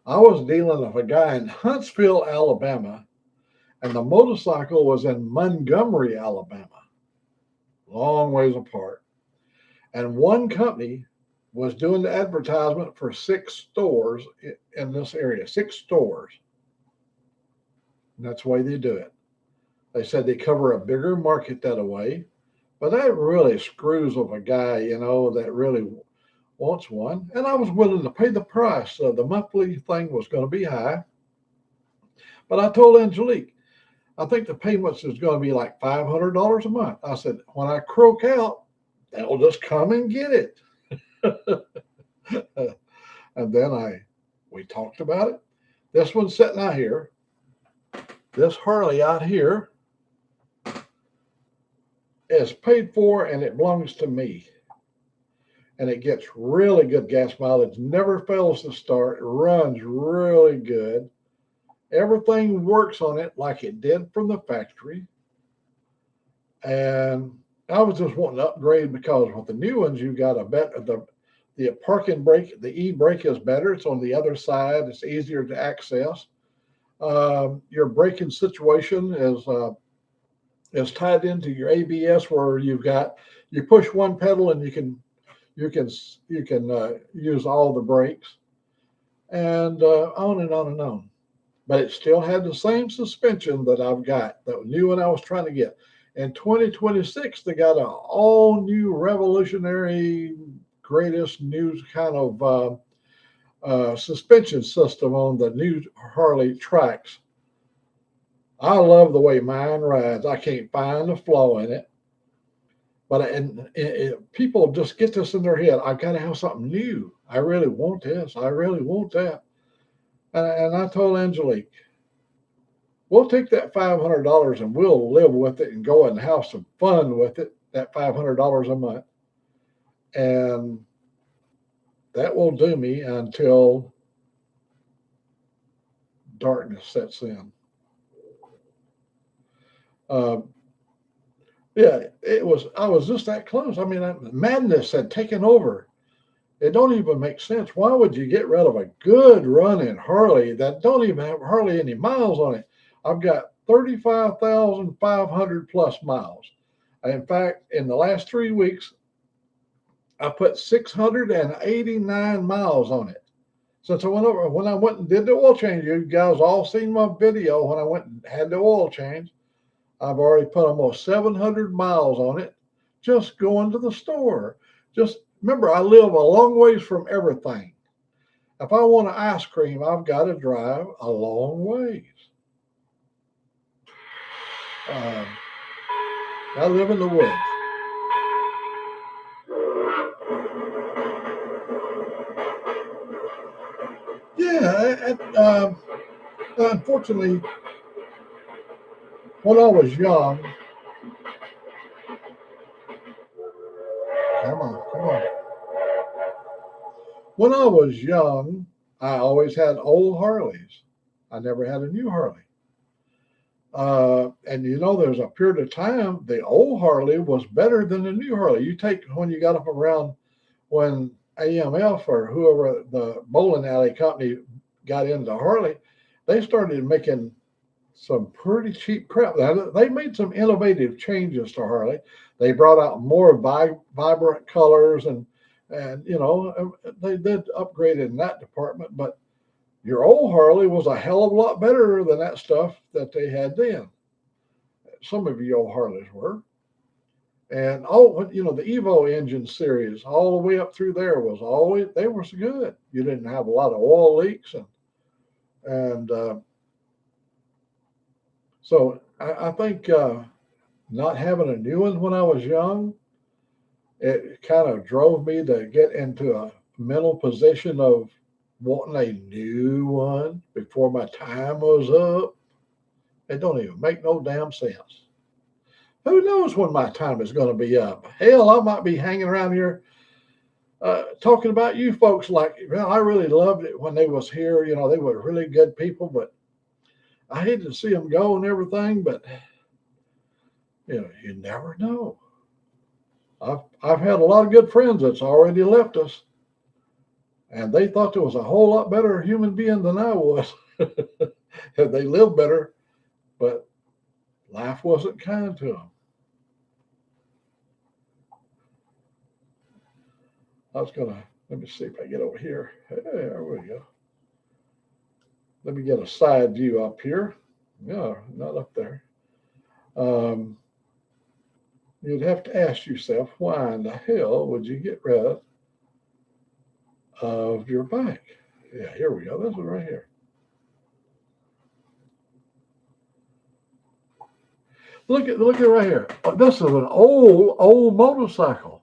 I was dealing with a guy in Huntsville, Alabama, and the motorcycle was in Montgomery, Alabama, long ways apart. And one company was doing the advertisement for 6 stores in this area, 6 stores. And that's the way they do it. They said they cover a bigger market that way, but that really screws with a guy, that really wants one. And I was willing to pay the price. So the monthly thing was going to be high. But I told Angelique, I think the payments is going to be like $500 a month. I said, when I croak out, they'll just come and get it. And then we talked about it. This one's sitting out here. This Harley out here is paid for and it belongs to me. And it gets really good gas mileage, never fails to start, it runs really good. Everything works on it like it did from the factory. And I was just wanting to upgrade because with the new ones, you got a better, the parking brake, the e-brake is better. It's on the other side. It's easier to access. Your braking situation is tied into your ABS, where you push one pedal and you can use all the brakes, and on and on and on. But it still had the same suspension that I've got, the new one I was trying to get. In 2026, they got an all new revolutionary, greatest new kind of suspension system on the new Harley tracks. I love the way mine rides. I can't find a flaw in it. But people just get this in their head. I've got to have something new. I really want this. I really want that. And I told Angelique, we'll take that $500 and we'll live with it and go and have some fun with it, that $500 a month. And that will do me until darkness sets in. Yeah, I was just that close. I mean, madness had taken over. It don't even make sense. Why would you get rid of a good running Harley that don't even have hardly any miles on it? I've got 35,500 plus miles. In fact, in the last 3 weeks, I put 689 miles on it. Since I when I went and did the oil change, you guys all seen my video when I went and had the oil change. I've already put almost 700 miles on it just going to the store. Just remember, I live a long ways from everything. If I want an ice cream, I've got to drive a long ways. I live in the woods. Yeah, unfortunately, when I was young, come on. When I was young, I always had old Harleys. I never had a new Harley. And there's a period of time the old Harley was better than the new Harley. You take when you got up around when AMF or whoever the bowling alley company got into Harley, they started making some pretty cheap crap. They made some innovative changes to Harley. They brought out more vibrant colors and they did upgrade in that department. But your old Harley was a hell of a lot better than that stuff that they had then. Some of your old Harleys were. And the Evo engine series, all the way up through there they were so good. You didn't have a lot of oil leaks and so I think not having a new one when I was young, it kind of drove me to get into a mental position of wanting a new one before my time was up. It don't even make no damn sense. Who knows when my time is going to be up? Hell, I might be hanging around here talking about you folks, like, well, I really loved it when they was here. You know, they were really good people, but I hated to see them go and everything. But you know, you never know. I've had a lot of good friends that's already left us, and they thought there was a whole lot better human being than I was. They lived better, but life wasn't kind to them. I was gonna let me see if I get over here. Hey, there we go. Let me get a side view up here. Yeah, not up there. Um, you'd have to ask yourself, why in the hell would you get rid of your bike? Yeah, here we go. This one right here. Look at it right here. This is an old motorcycle.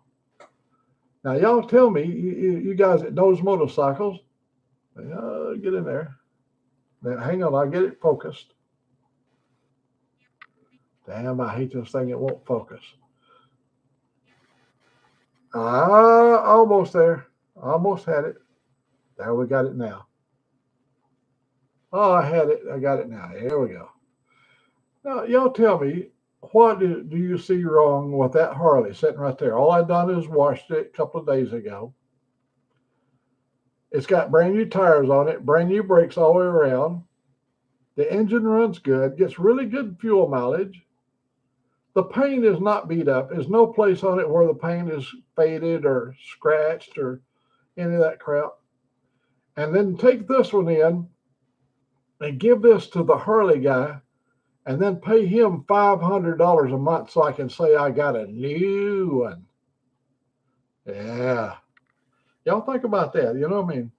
Now y'all tell me, you guys that knows motorcycles, get in there. Now hang on, I'll get it focused. Damn, I hate this thing. It won't focus. Almost there. Almost had it. There, we got it now. Oh, I had it. I got it now. Here we go. Now, y'all tell me, what do you see wrong with that Harley sitting right there? All I done is washed it a couple of days ago. It's got brand new tires on it, brand new brakes all the way around. The engine runs good, gets really good fuel mileage. The paint is not beat up. There's no place on it where the paint is faded or scratched or any of that crap. And then take this one in and give this to the Harley guy and then pay him $500 a month so I can say I got a new one. Yeah. Y'all think about that. You know what I mean?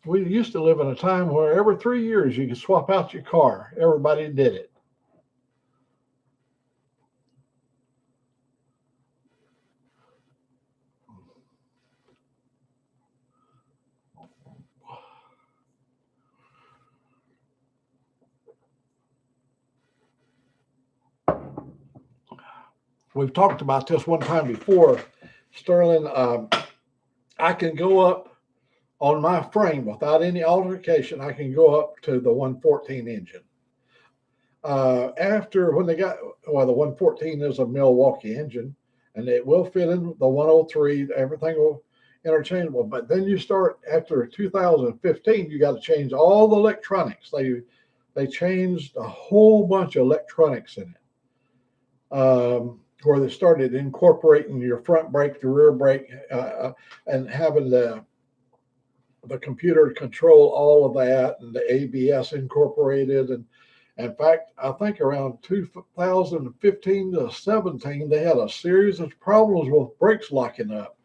We used to live in a time where every 3 years you could swap out your car. Everybody did it. We've talked about this one time before, Sterling. I can go up on my frame without any altercation. I can go up to the 114 engine. After when they got, well, the 114 is a Milwaukee engine, and it will fit in the 103. Everything will interchangeable. But then you start after 2015, you got to change all the electronics. They changed a whole bunch of electronics in it. Where they started incorporating your front brake, the rear brake, and having the computer control all of that, and the ABS incorporated. And in fact, I think around 2015 to 17, they had a series of problems with brakes locking up,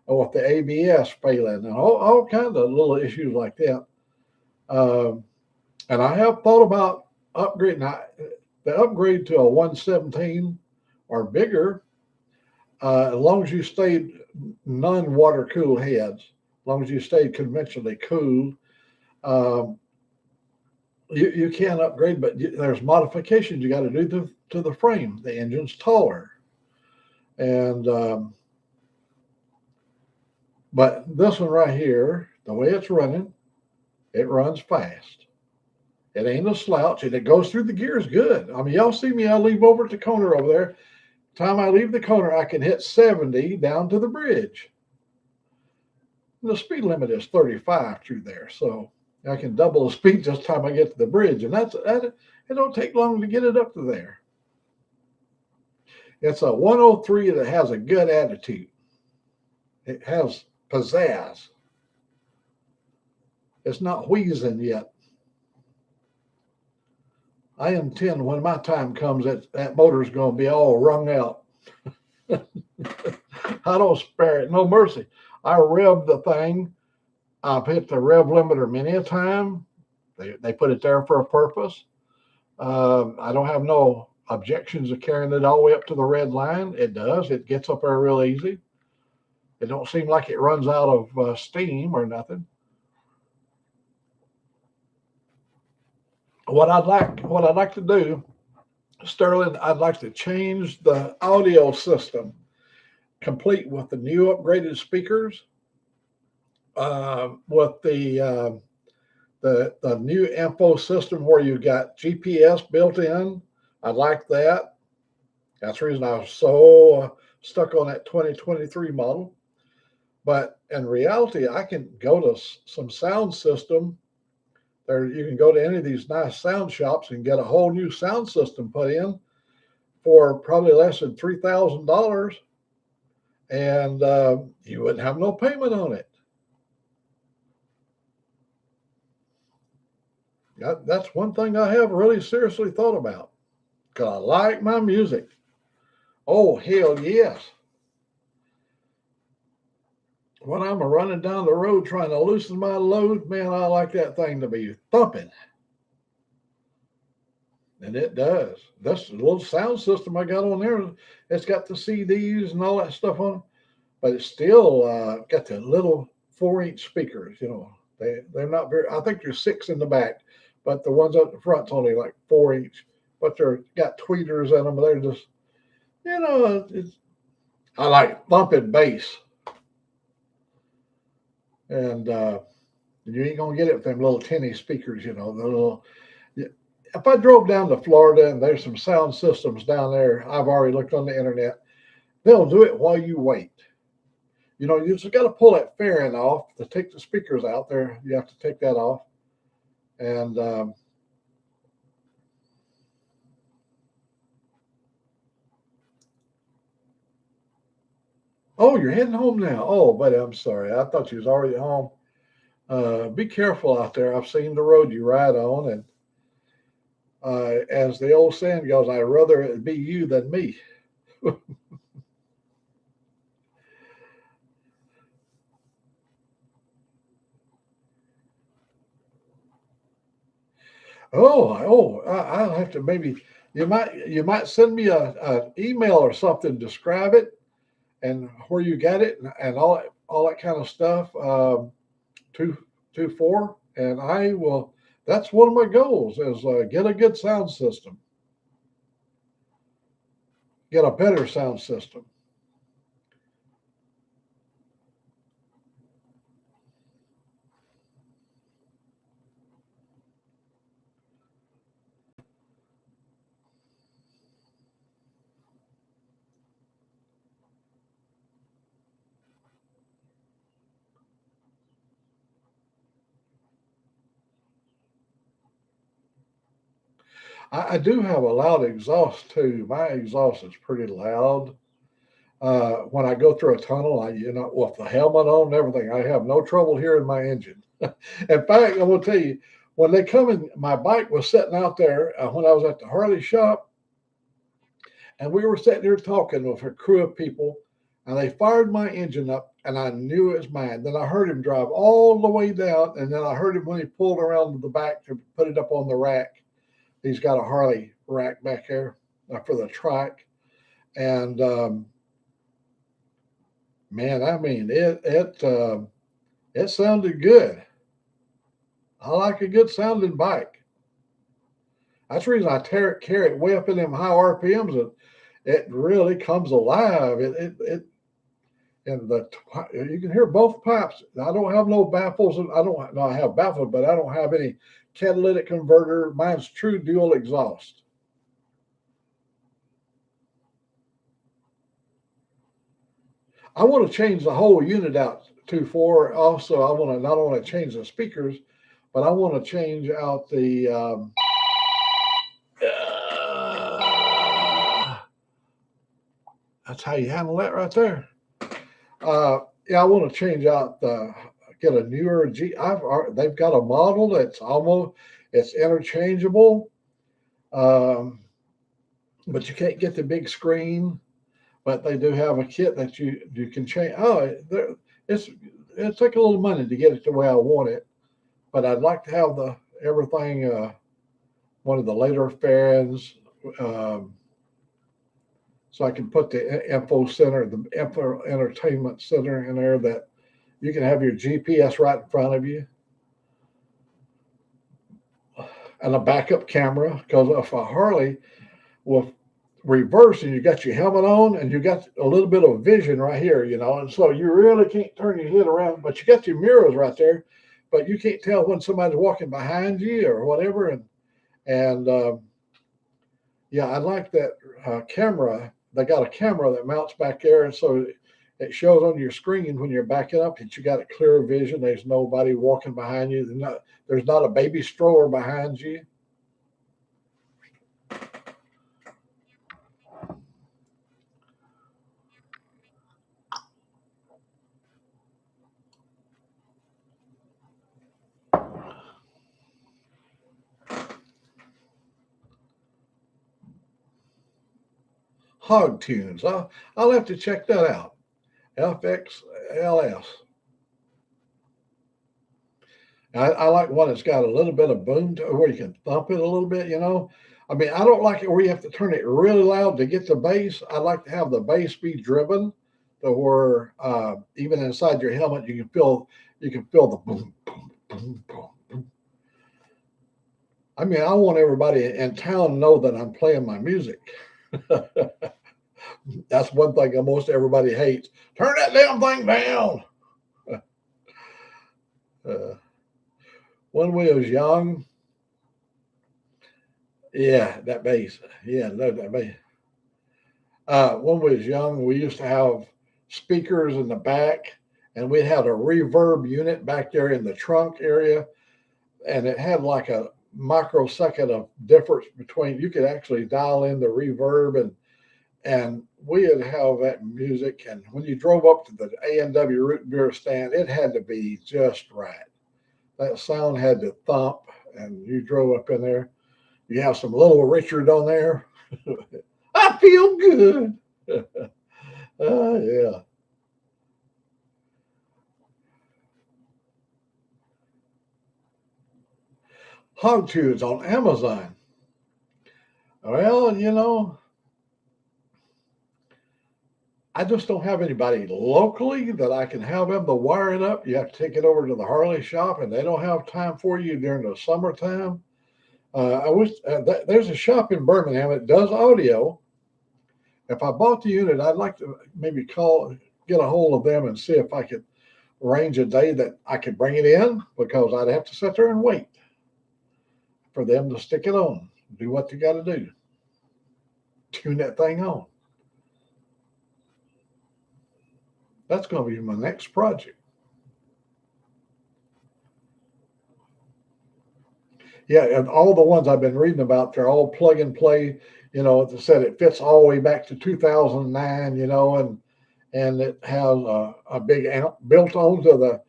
or with the ABS failing, and all kinds of little issues like that. And I have thought about upgrading. The upgrade to a 117 or bigger, as long as you stayed non-water cool heads, as long as you stayed conventionally cool, um, you can upgrade, but there's modifications you got to do to the frame. The engine's taller, and but this one right here, the way it's running, it runs fast. It ain't a slouch, and it goes through the gears good. I mean, y'all see me, I leave over at the corner over there. Time I leave the corner, I can hit 70 down to the bridge. The speed limit is 35 through there, so I can double the speed just time I get to the bridge, and that it don't take long to get it up to there. It's a 103 that has a good attitude. It has pizzazz. It's not wheezing yet. I intend when my time comes that motor's going to be all wrung out. I don't spare it, no mercy. I rev the thing. I've hit the rev limiter many a time. They put it there for a purpose. I don't have no objections to carrying it all the way up to the red line. It does. It gets up there real easy. It don't seem like it runs out of steam or nothing. What I'd like to do, Sterling, I'd like to change the audio system complete with the new upgraded speakers, with the new info system where you got GPS built in. I like that. That's the reason I was so stuck on that 2023 model. But in reality, I can go to some sound system. There, you can go to any of these nice sound shops and get a whole new sound system put in for probably less than $3,000, and you wouldn't have no payment on it. That's one thing I have really seriously thought about, because I like my music. Oh, hell yes. When I'm running down the road trying to loosen my load, man, I like that thing to be thumping. And it does. That's a little sound system I got on there. It's got the CDs and all that stuff on it, but it's still got the little 4-inch speakers. You know, they're not very. I think there's 6 in the back, but the ones up the front's only like 4-inch. But they're got tweeters in them. They're just, you know, I like thumping bass, and you ain't gonna get it with them little tinny speakers. You know, the little. If I drove down to Florida and there's some sound systems down there, I've already looked on the internet. They'll do it while you wait. You know, you just got to pull that fairing off to take the speakers out there. You have to take that off. And oh, you're heading home now. Oh, buddy, I'm sorry. I thought you was already home. Be careful out there. I've seen the road you ride on, and as the old saying goes, I'd rather it be you than me. I'll have to maybe you might send me a email or something, describe it and where you got it and all that kind of stuff. 224, and I will. That's one of my goals is get a good sound system, get a better sound system. I do have a loud exhaust too. My exhaust is pretty loud. When I go through a tunnel, with the helmet on and everything, I have no trouble hearing my engine. In fact, I will tell you, when they come in, my bike was sitting out there when I was at the Harley shop, and we were sitting there talking with a crew of people, and they fired my engine up, and I knew it was mine. Then I heard him drive all the way down, and then I heard him when he pulled around to the back to put it up on the rack. He's got a Harley rack back there for the trike, and man, I mean it sounded good. I like a good sounding bike. That's the reason I carry it way up in them high RPMs. And it really comes alive. It and you can hear both pipes. I don't have no baffles. I have baffles, but I don't have any catalytic converter. Mine's true dual exhaust. I want to change the whole unit out to 4. Also, I want to not only change the speakers, but I want to change out the. That's how you handle that right there. Yeah, I want to change out get a newer G. They've got a model that's it's interchangeable, um, but you can't get the big screen. But they do have a kit that you can change. It's like a little money to get it the way I want it, but I'd like to have everything. One of the later fans. So I can put the info center, the info entertainment center in there that you can have your GPS right in front of you and a backup camera. Because if a Harley with reverse and you got your helmet on and you got a little bit of vision right here, and so you really can't turn your head around, but you got your mirrors right there, but you can't tell when somebody's walking behind you or whatever. And yeah, I like that camera. They got a camera that mounts back there, and so it shows on your screen when you're backing up that you got a clear vision. There's nobody walking behind you. There's not a baby stroller behind you. Hog tunes. I'll have to check that out. FXLS. I like one that's got a little bit of boom to where you can thump it a little bit. I mean, I don't like it where you have to turn it really loud to get the bass. I like to have the bass be driven to where even inside your helmet you can feel the boom, boom, boom, boom, boom. I mean, I want everybody in town to know that I'm playing my music. That's one thing that most everybody hates. Turn that damn thing down. When we was young, yeah, that bass. Yeah, no, that bass. When we was young, we used to have speakers in the back, and we had a reverb unit back there in the trunk area, and it had like a microsecond of difference between. You could actually dial in the reverb, and we'd have that music. And when you drove up to the A&W root beer stand, it had to be just right. That sound had to thump, and you drove up in there. You have some Little Richard on there. I feel good. Yeah. Hog tunes on Amazon. Well, I just don't have anybody locally that I can have them to wire it up. You have to take it over to the Harley shop, and they don't have time for you during the summertime. I wish there's a shop in Birmingham that does audio. If I bought the unit, I'd like to maybe get a hold of them and see if I could arrange a day that I could bring it in, because I'd have to sit there and wait for them to stick it on, do what they got to do, tune that thing on. That's going to be my next project. Yeah, and all the ones I've been reading about, they're all plug and play. It said it fits all the way back to 2009. And it has a big amp built onto the.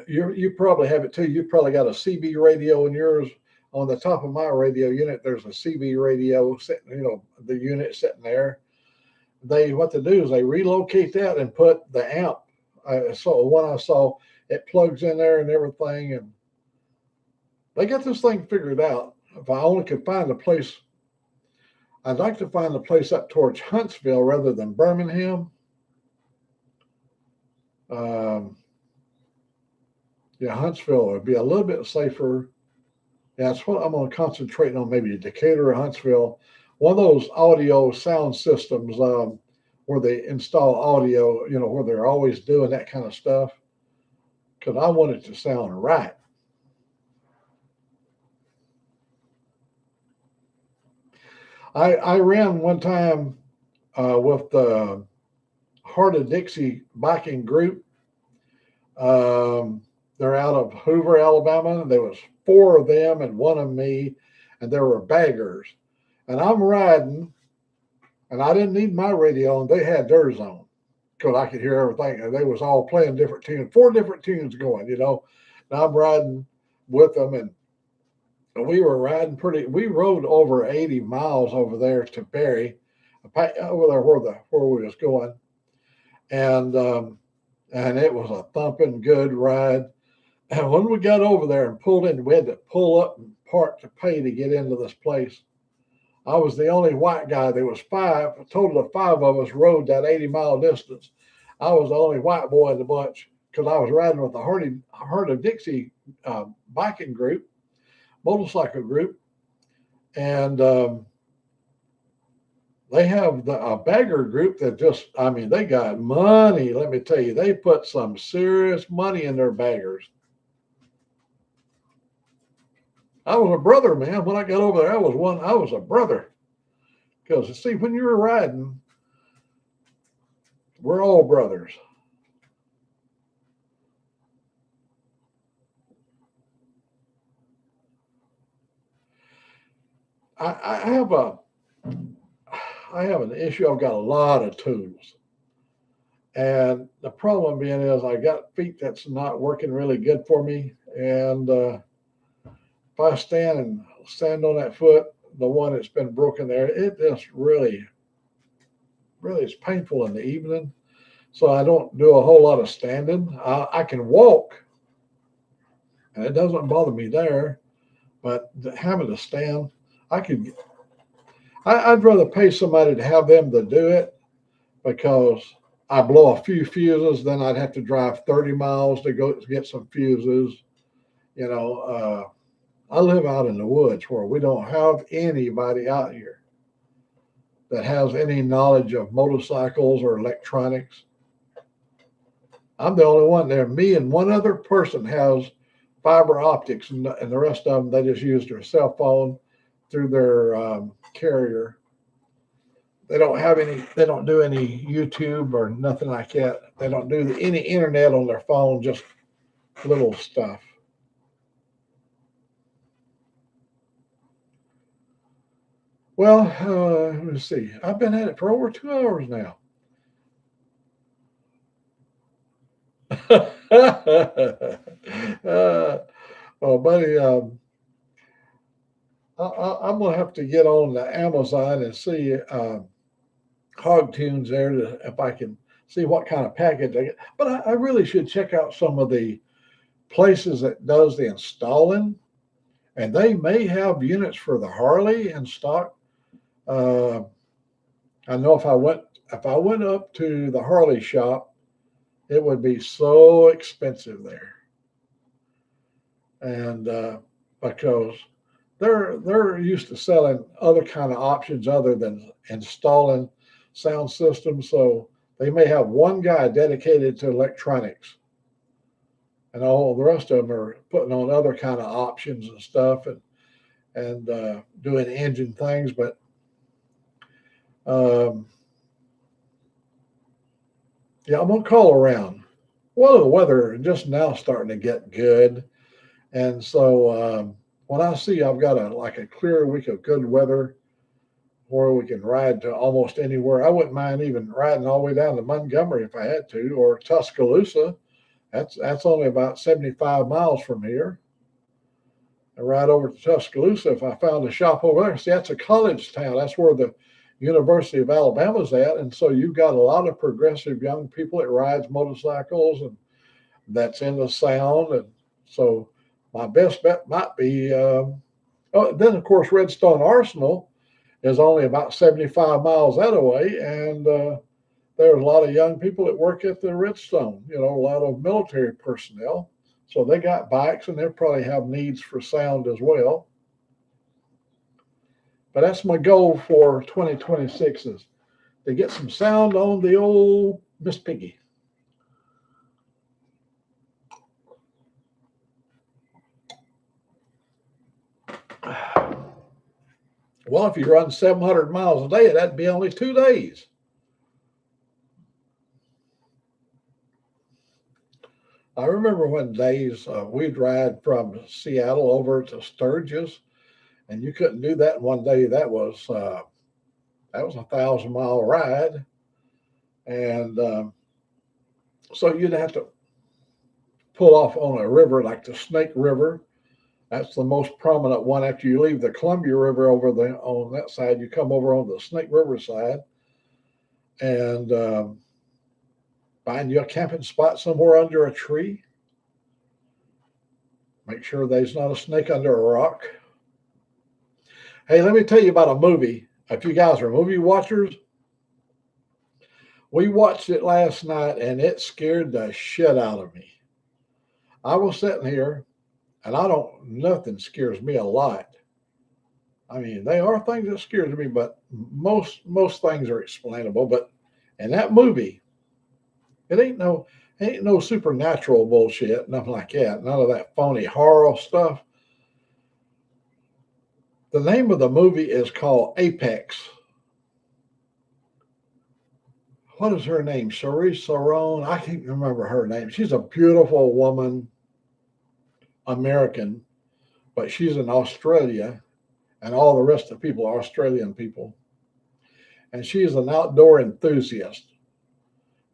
You probably have it too. You probably got a CB radio in yours. On the top of my radio unit, there's a CB radio sitting. The unit sitting there. What they do is they relocate that and put the amp. So when I saw it plugs in there and everything, and they got this thing figured out. If I only could find a place, I'd like to find a place up towards Huntsville rather than Birmingham. Yeah, Huntsville would be a little bit safer. Yeah, that's what I'm going to concentrate on, maybe Decatur or Huntsville. One of those audio sound systems where they install audio, where they're always doing that kind of stuff, because I want it to sound right. I ran one time with the Heart of Dixie biking group. They're out of Hoover, Alabama. There was 4 of them and 1 of me, and there were baggers. And I'm riding, and I didn't need my radio on. They had theirs on because I could hear everything. And they was all playing different tunes, 4 different tunes going, And I'm riding with them, and we were riding we rode over 80 miles over there to Barry, over there where we was going. And it was a thumping good ride. And when we got over there and pulled in, we had to pull up and park to pay to get into this place. I was the only white guy. There was a total of 5 of us rode that 80-mile distance. I was the only white boy in the bunch because I was riding with the Heart of Dixie biking group, motorcycle group. And they have a bagger group that just, I mean, they got money. Let me tell you, they put some serious money in their baggers. I was a brother, man. When I got over there, I was a brother. Because, see, when you're riding, we're all brothers. I have an issue. I've got a lot of tools. And the problem being is I got feet that's not working really good for me. And if I stand on that foot, the one that's been broken there, it just really, really is painful in the evening. So I don't do a whole lot of standing. I can walk, and it doesn't bother me there. But having to stand, I could. I'd rather pay somebody to have them to do it because I blow a few fuses, then I'd have to drive 30 miles to go get some fuses. You know, I live out in the woods where we don't have anybody out here that has any knowledge of motorcycles or electronics. I'm the only one there. Me and one other person has fiber optics, and the rest of them, they just use their cell phone through their carrier. They don't do any YouTube or nothing like that. They don't do any internet on their phone, just little stuff. Well, let's see. I've been at it for over 2 hours now. Oh, buddy, I'm gonna have to get on the Amazon and see Hog Tunes there if I can see what kind of package I get. But I really should check out some of the places that does the installing, and they may have units for the Harley in stock. Uh, I know if I went up to the Harley shop, it would be so expensive there, and because they're used to selling other kind of options other than installing sound systems, so they may have one guy dedicated to electronics, and all the rest of them are putting on other kind of options and stuff, and doing engine things. But um, yeah, I'm gonna call around. Well, the weather is just now starting to get good, and so when I see I've got a clear week of good weather where we can ride to almost anywhere. I wouldn't mind even riding all the way down to Montgomery if I had to, or Tuscaloosa. That's only about 75 miles from here. I ride over to Tuscaloosa if I found a shop over there. See, that's a college town. That's where the University of Alabama's at, and so you've got a lot of progressive young people that rides motorcycles and that's in the sound. And so my best bet might be. Oh, then of course Redstone Arsenal is only about 75 miles that way, and there's a lot of young people that work at the Redstone. You know, a lot of military personnel, so they got bikes, and they probably have needs for sound as well. But that's my goal for 2026 is to get some sound on the old Miss Piggy. Well, if you run 700 miles a day, that'd be only 2 days. I remember when days we'd ride from Seattle over to Sturgis, and you couldn't do that in one day. That was 1,000 mile ride, and so you'd have to pull off on a river like the Snake River. That's the most prominent one. After you leave the Columbia River over there on that side, you come over on the Snake River side, and find you a camping spot somewhere under a tree. Make sure there's not a snake under a rock. Hey, let me tell you about a movie. If you guys are movie watchers, we watched it last night and it scared the shit out of me. I was sitting here and nothing scares me a lot. I mean, they are things that scare me, but most things are explainable. But in that movie, it ain't no supernatural bullshit, nothing like that. None of that phony horror stuff. The name of the movie is called Apex. What is her name? Charisse Theron. I can't remember her name. She's a beautiful woman, American, but she's in Australia, and all the rest of the people are Australian people. And she is an outdoor enthusiast.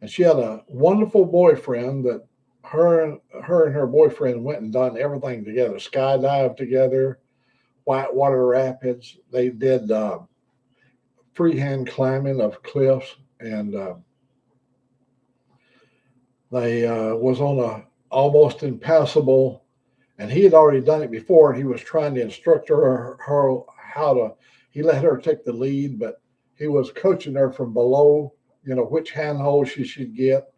And she had a wonderful boyfriend that her boyfriend went and done everything together, skydive together, whitewater rapids. They did freehand climbing of cliffs, and they was on a almost impassable. And he had already done it before, and he was trying to instruct her how to. He let her take the lead, but he was coaching her from below, which handhold she should get.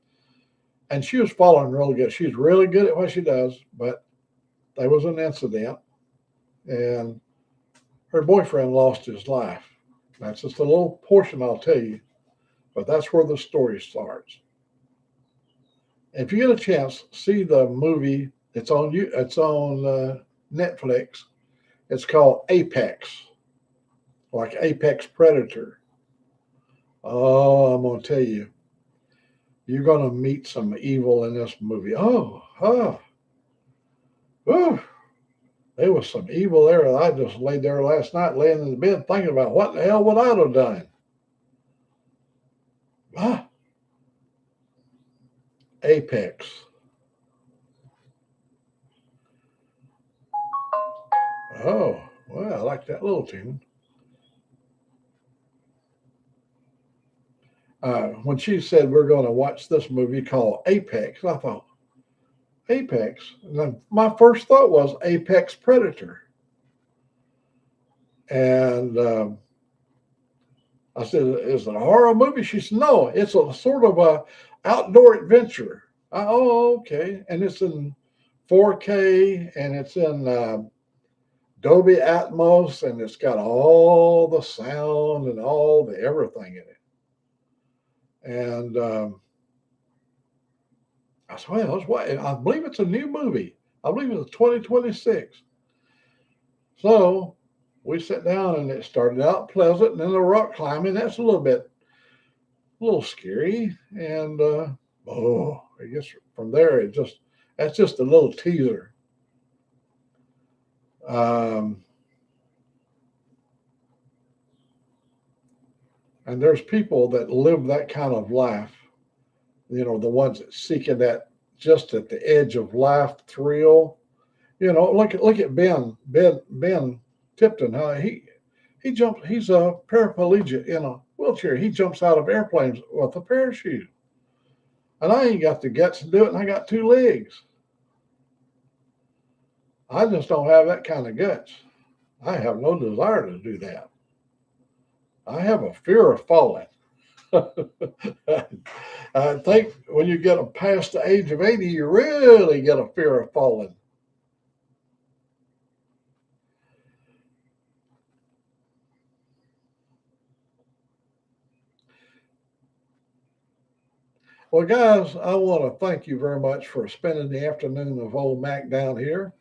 And she was following real good. She's really good at what she does, but there was an incident, and her boyfriend lost his life. That's just a little portion I'll tell you, but that's where the story starts. If you get a chance, see the movie. It's on you. It's on Netflix. It's called Apex, like Apex Predator. Oh, I'm gonna tell you, you're gonna meet some evil in this movie. Oh, there was some evil there. I just laid there last night, laying in the bed, thinking about what the hell would I have done. Ah, Apex. Oh, well, I like that little tune. When she said we're going to watch this movie called Apex, I thought, Apex? And then my first thought was Apex Predator. And I said, is it a horror movie? She said, no, it's a sort of a outdoor adventure. Oh, okay. And it's in 4K, and it's in Dolby Atmos, and it's got all the sound and all the everything in it. And I said, well, that's why I believe it's a new movie. I believe it's 2026. So we sat down, and it started out pleasant, and then the rock climbing. That's a little scary. And I guess from there that's just a little teaser. And there's people that live that kind of life. The ones that seeking that just at the edge of life thrill. Look at Ben Tipton. How he jumped. He's a paraplegic in a wheelchair. He jumps out of airplanes with a parachute. And I ain't got the guts to do it, and I got two legs. I just don't have that kind of guts. I have no desire to do that. I have a fear of falling. I think when you get past the age of 80, you really get a fear of falling. Well, guys, I want to thank you very much for spending the afternoon of Old Mac down here.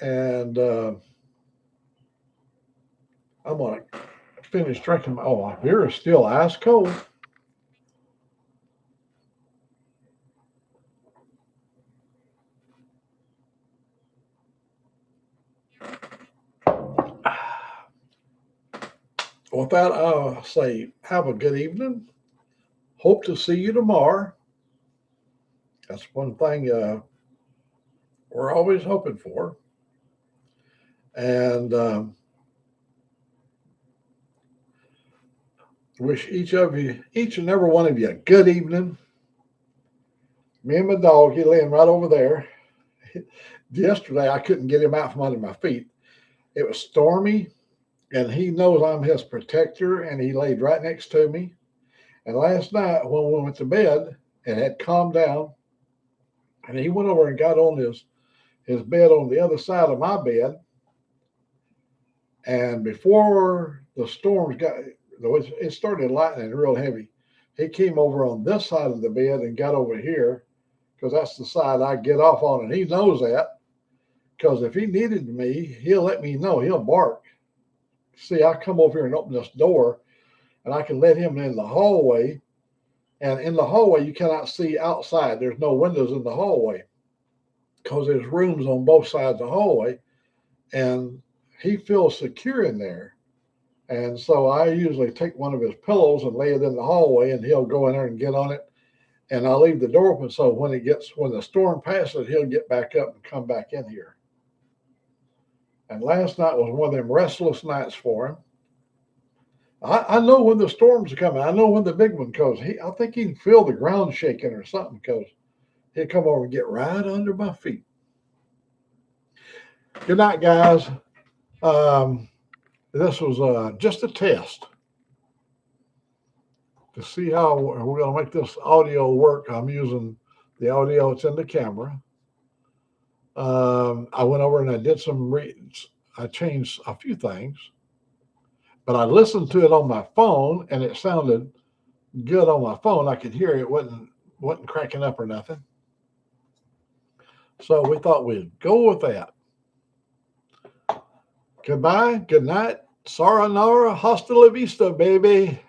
And I'm going to finish drinking. My beer is still ice cold. With that, I'll say have a good evening. Hope to see you tomorrow. That's one thing we're always hoping for. And wish each and every one of you a good evening. Me and my dog, he laying right over there. Yesterday, I couldn't get him out from under my feet. It was stormy, and he knows I'm his protector, and he laid right next to me. And last night, when we went to bed, it had calmed down, and he went over and got on his bed on the other side of my bed, And before the storms got, it started lightning real heavy. He came over on this side of the bed and got over here because that's the side I get off on, and he knows that. Because if he needed me, he'll let me know. He'll bark. See, I come over here and open this door, and I can let him in the hallway. And in the hallway, you cannot see outside. There's no windows in the hallway because there's rooms on both sides of the hallway, and he feels secure in there. And so I usually take one of his pillows and lay it in the hallway, and he'll go in there and get on it. And I'll leave the door open so when the storm passes, he'll get back up and come back in here. And last night was one of them restless nights for him. I know when the storms are coming. I know when the big one comes. I think he can feel the ground shaking or something because he'll come over and get right under my feet. Good night, guys. This was just a test to see how we're going to make this audio work. I'm using the audio that's in the camera. I went over and I did some reads. I changed a few things, but I listened to it on my phone and it sounded good on my phone. I could hear it wasn't cracking up or nothing. So we thought we'd go with that. Goodbye, good night, sayonara, hasta la vista, baby.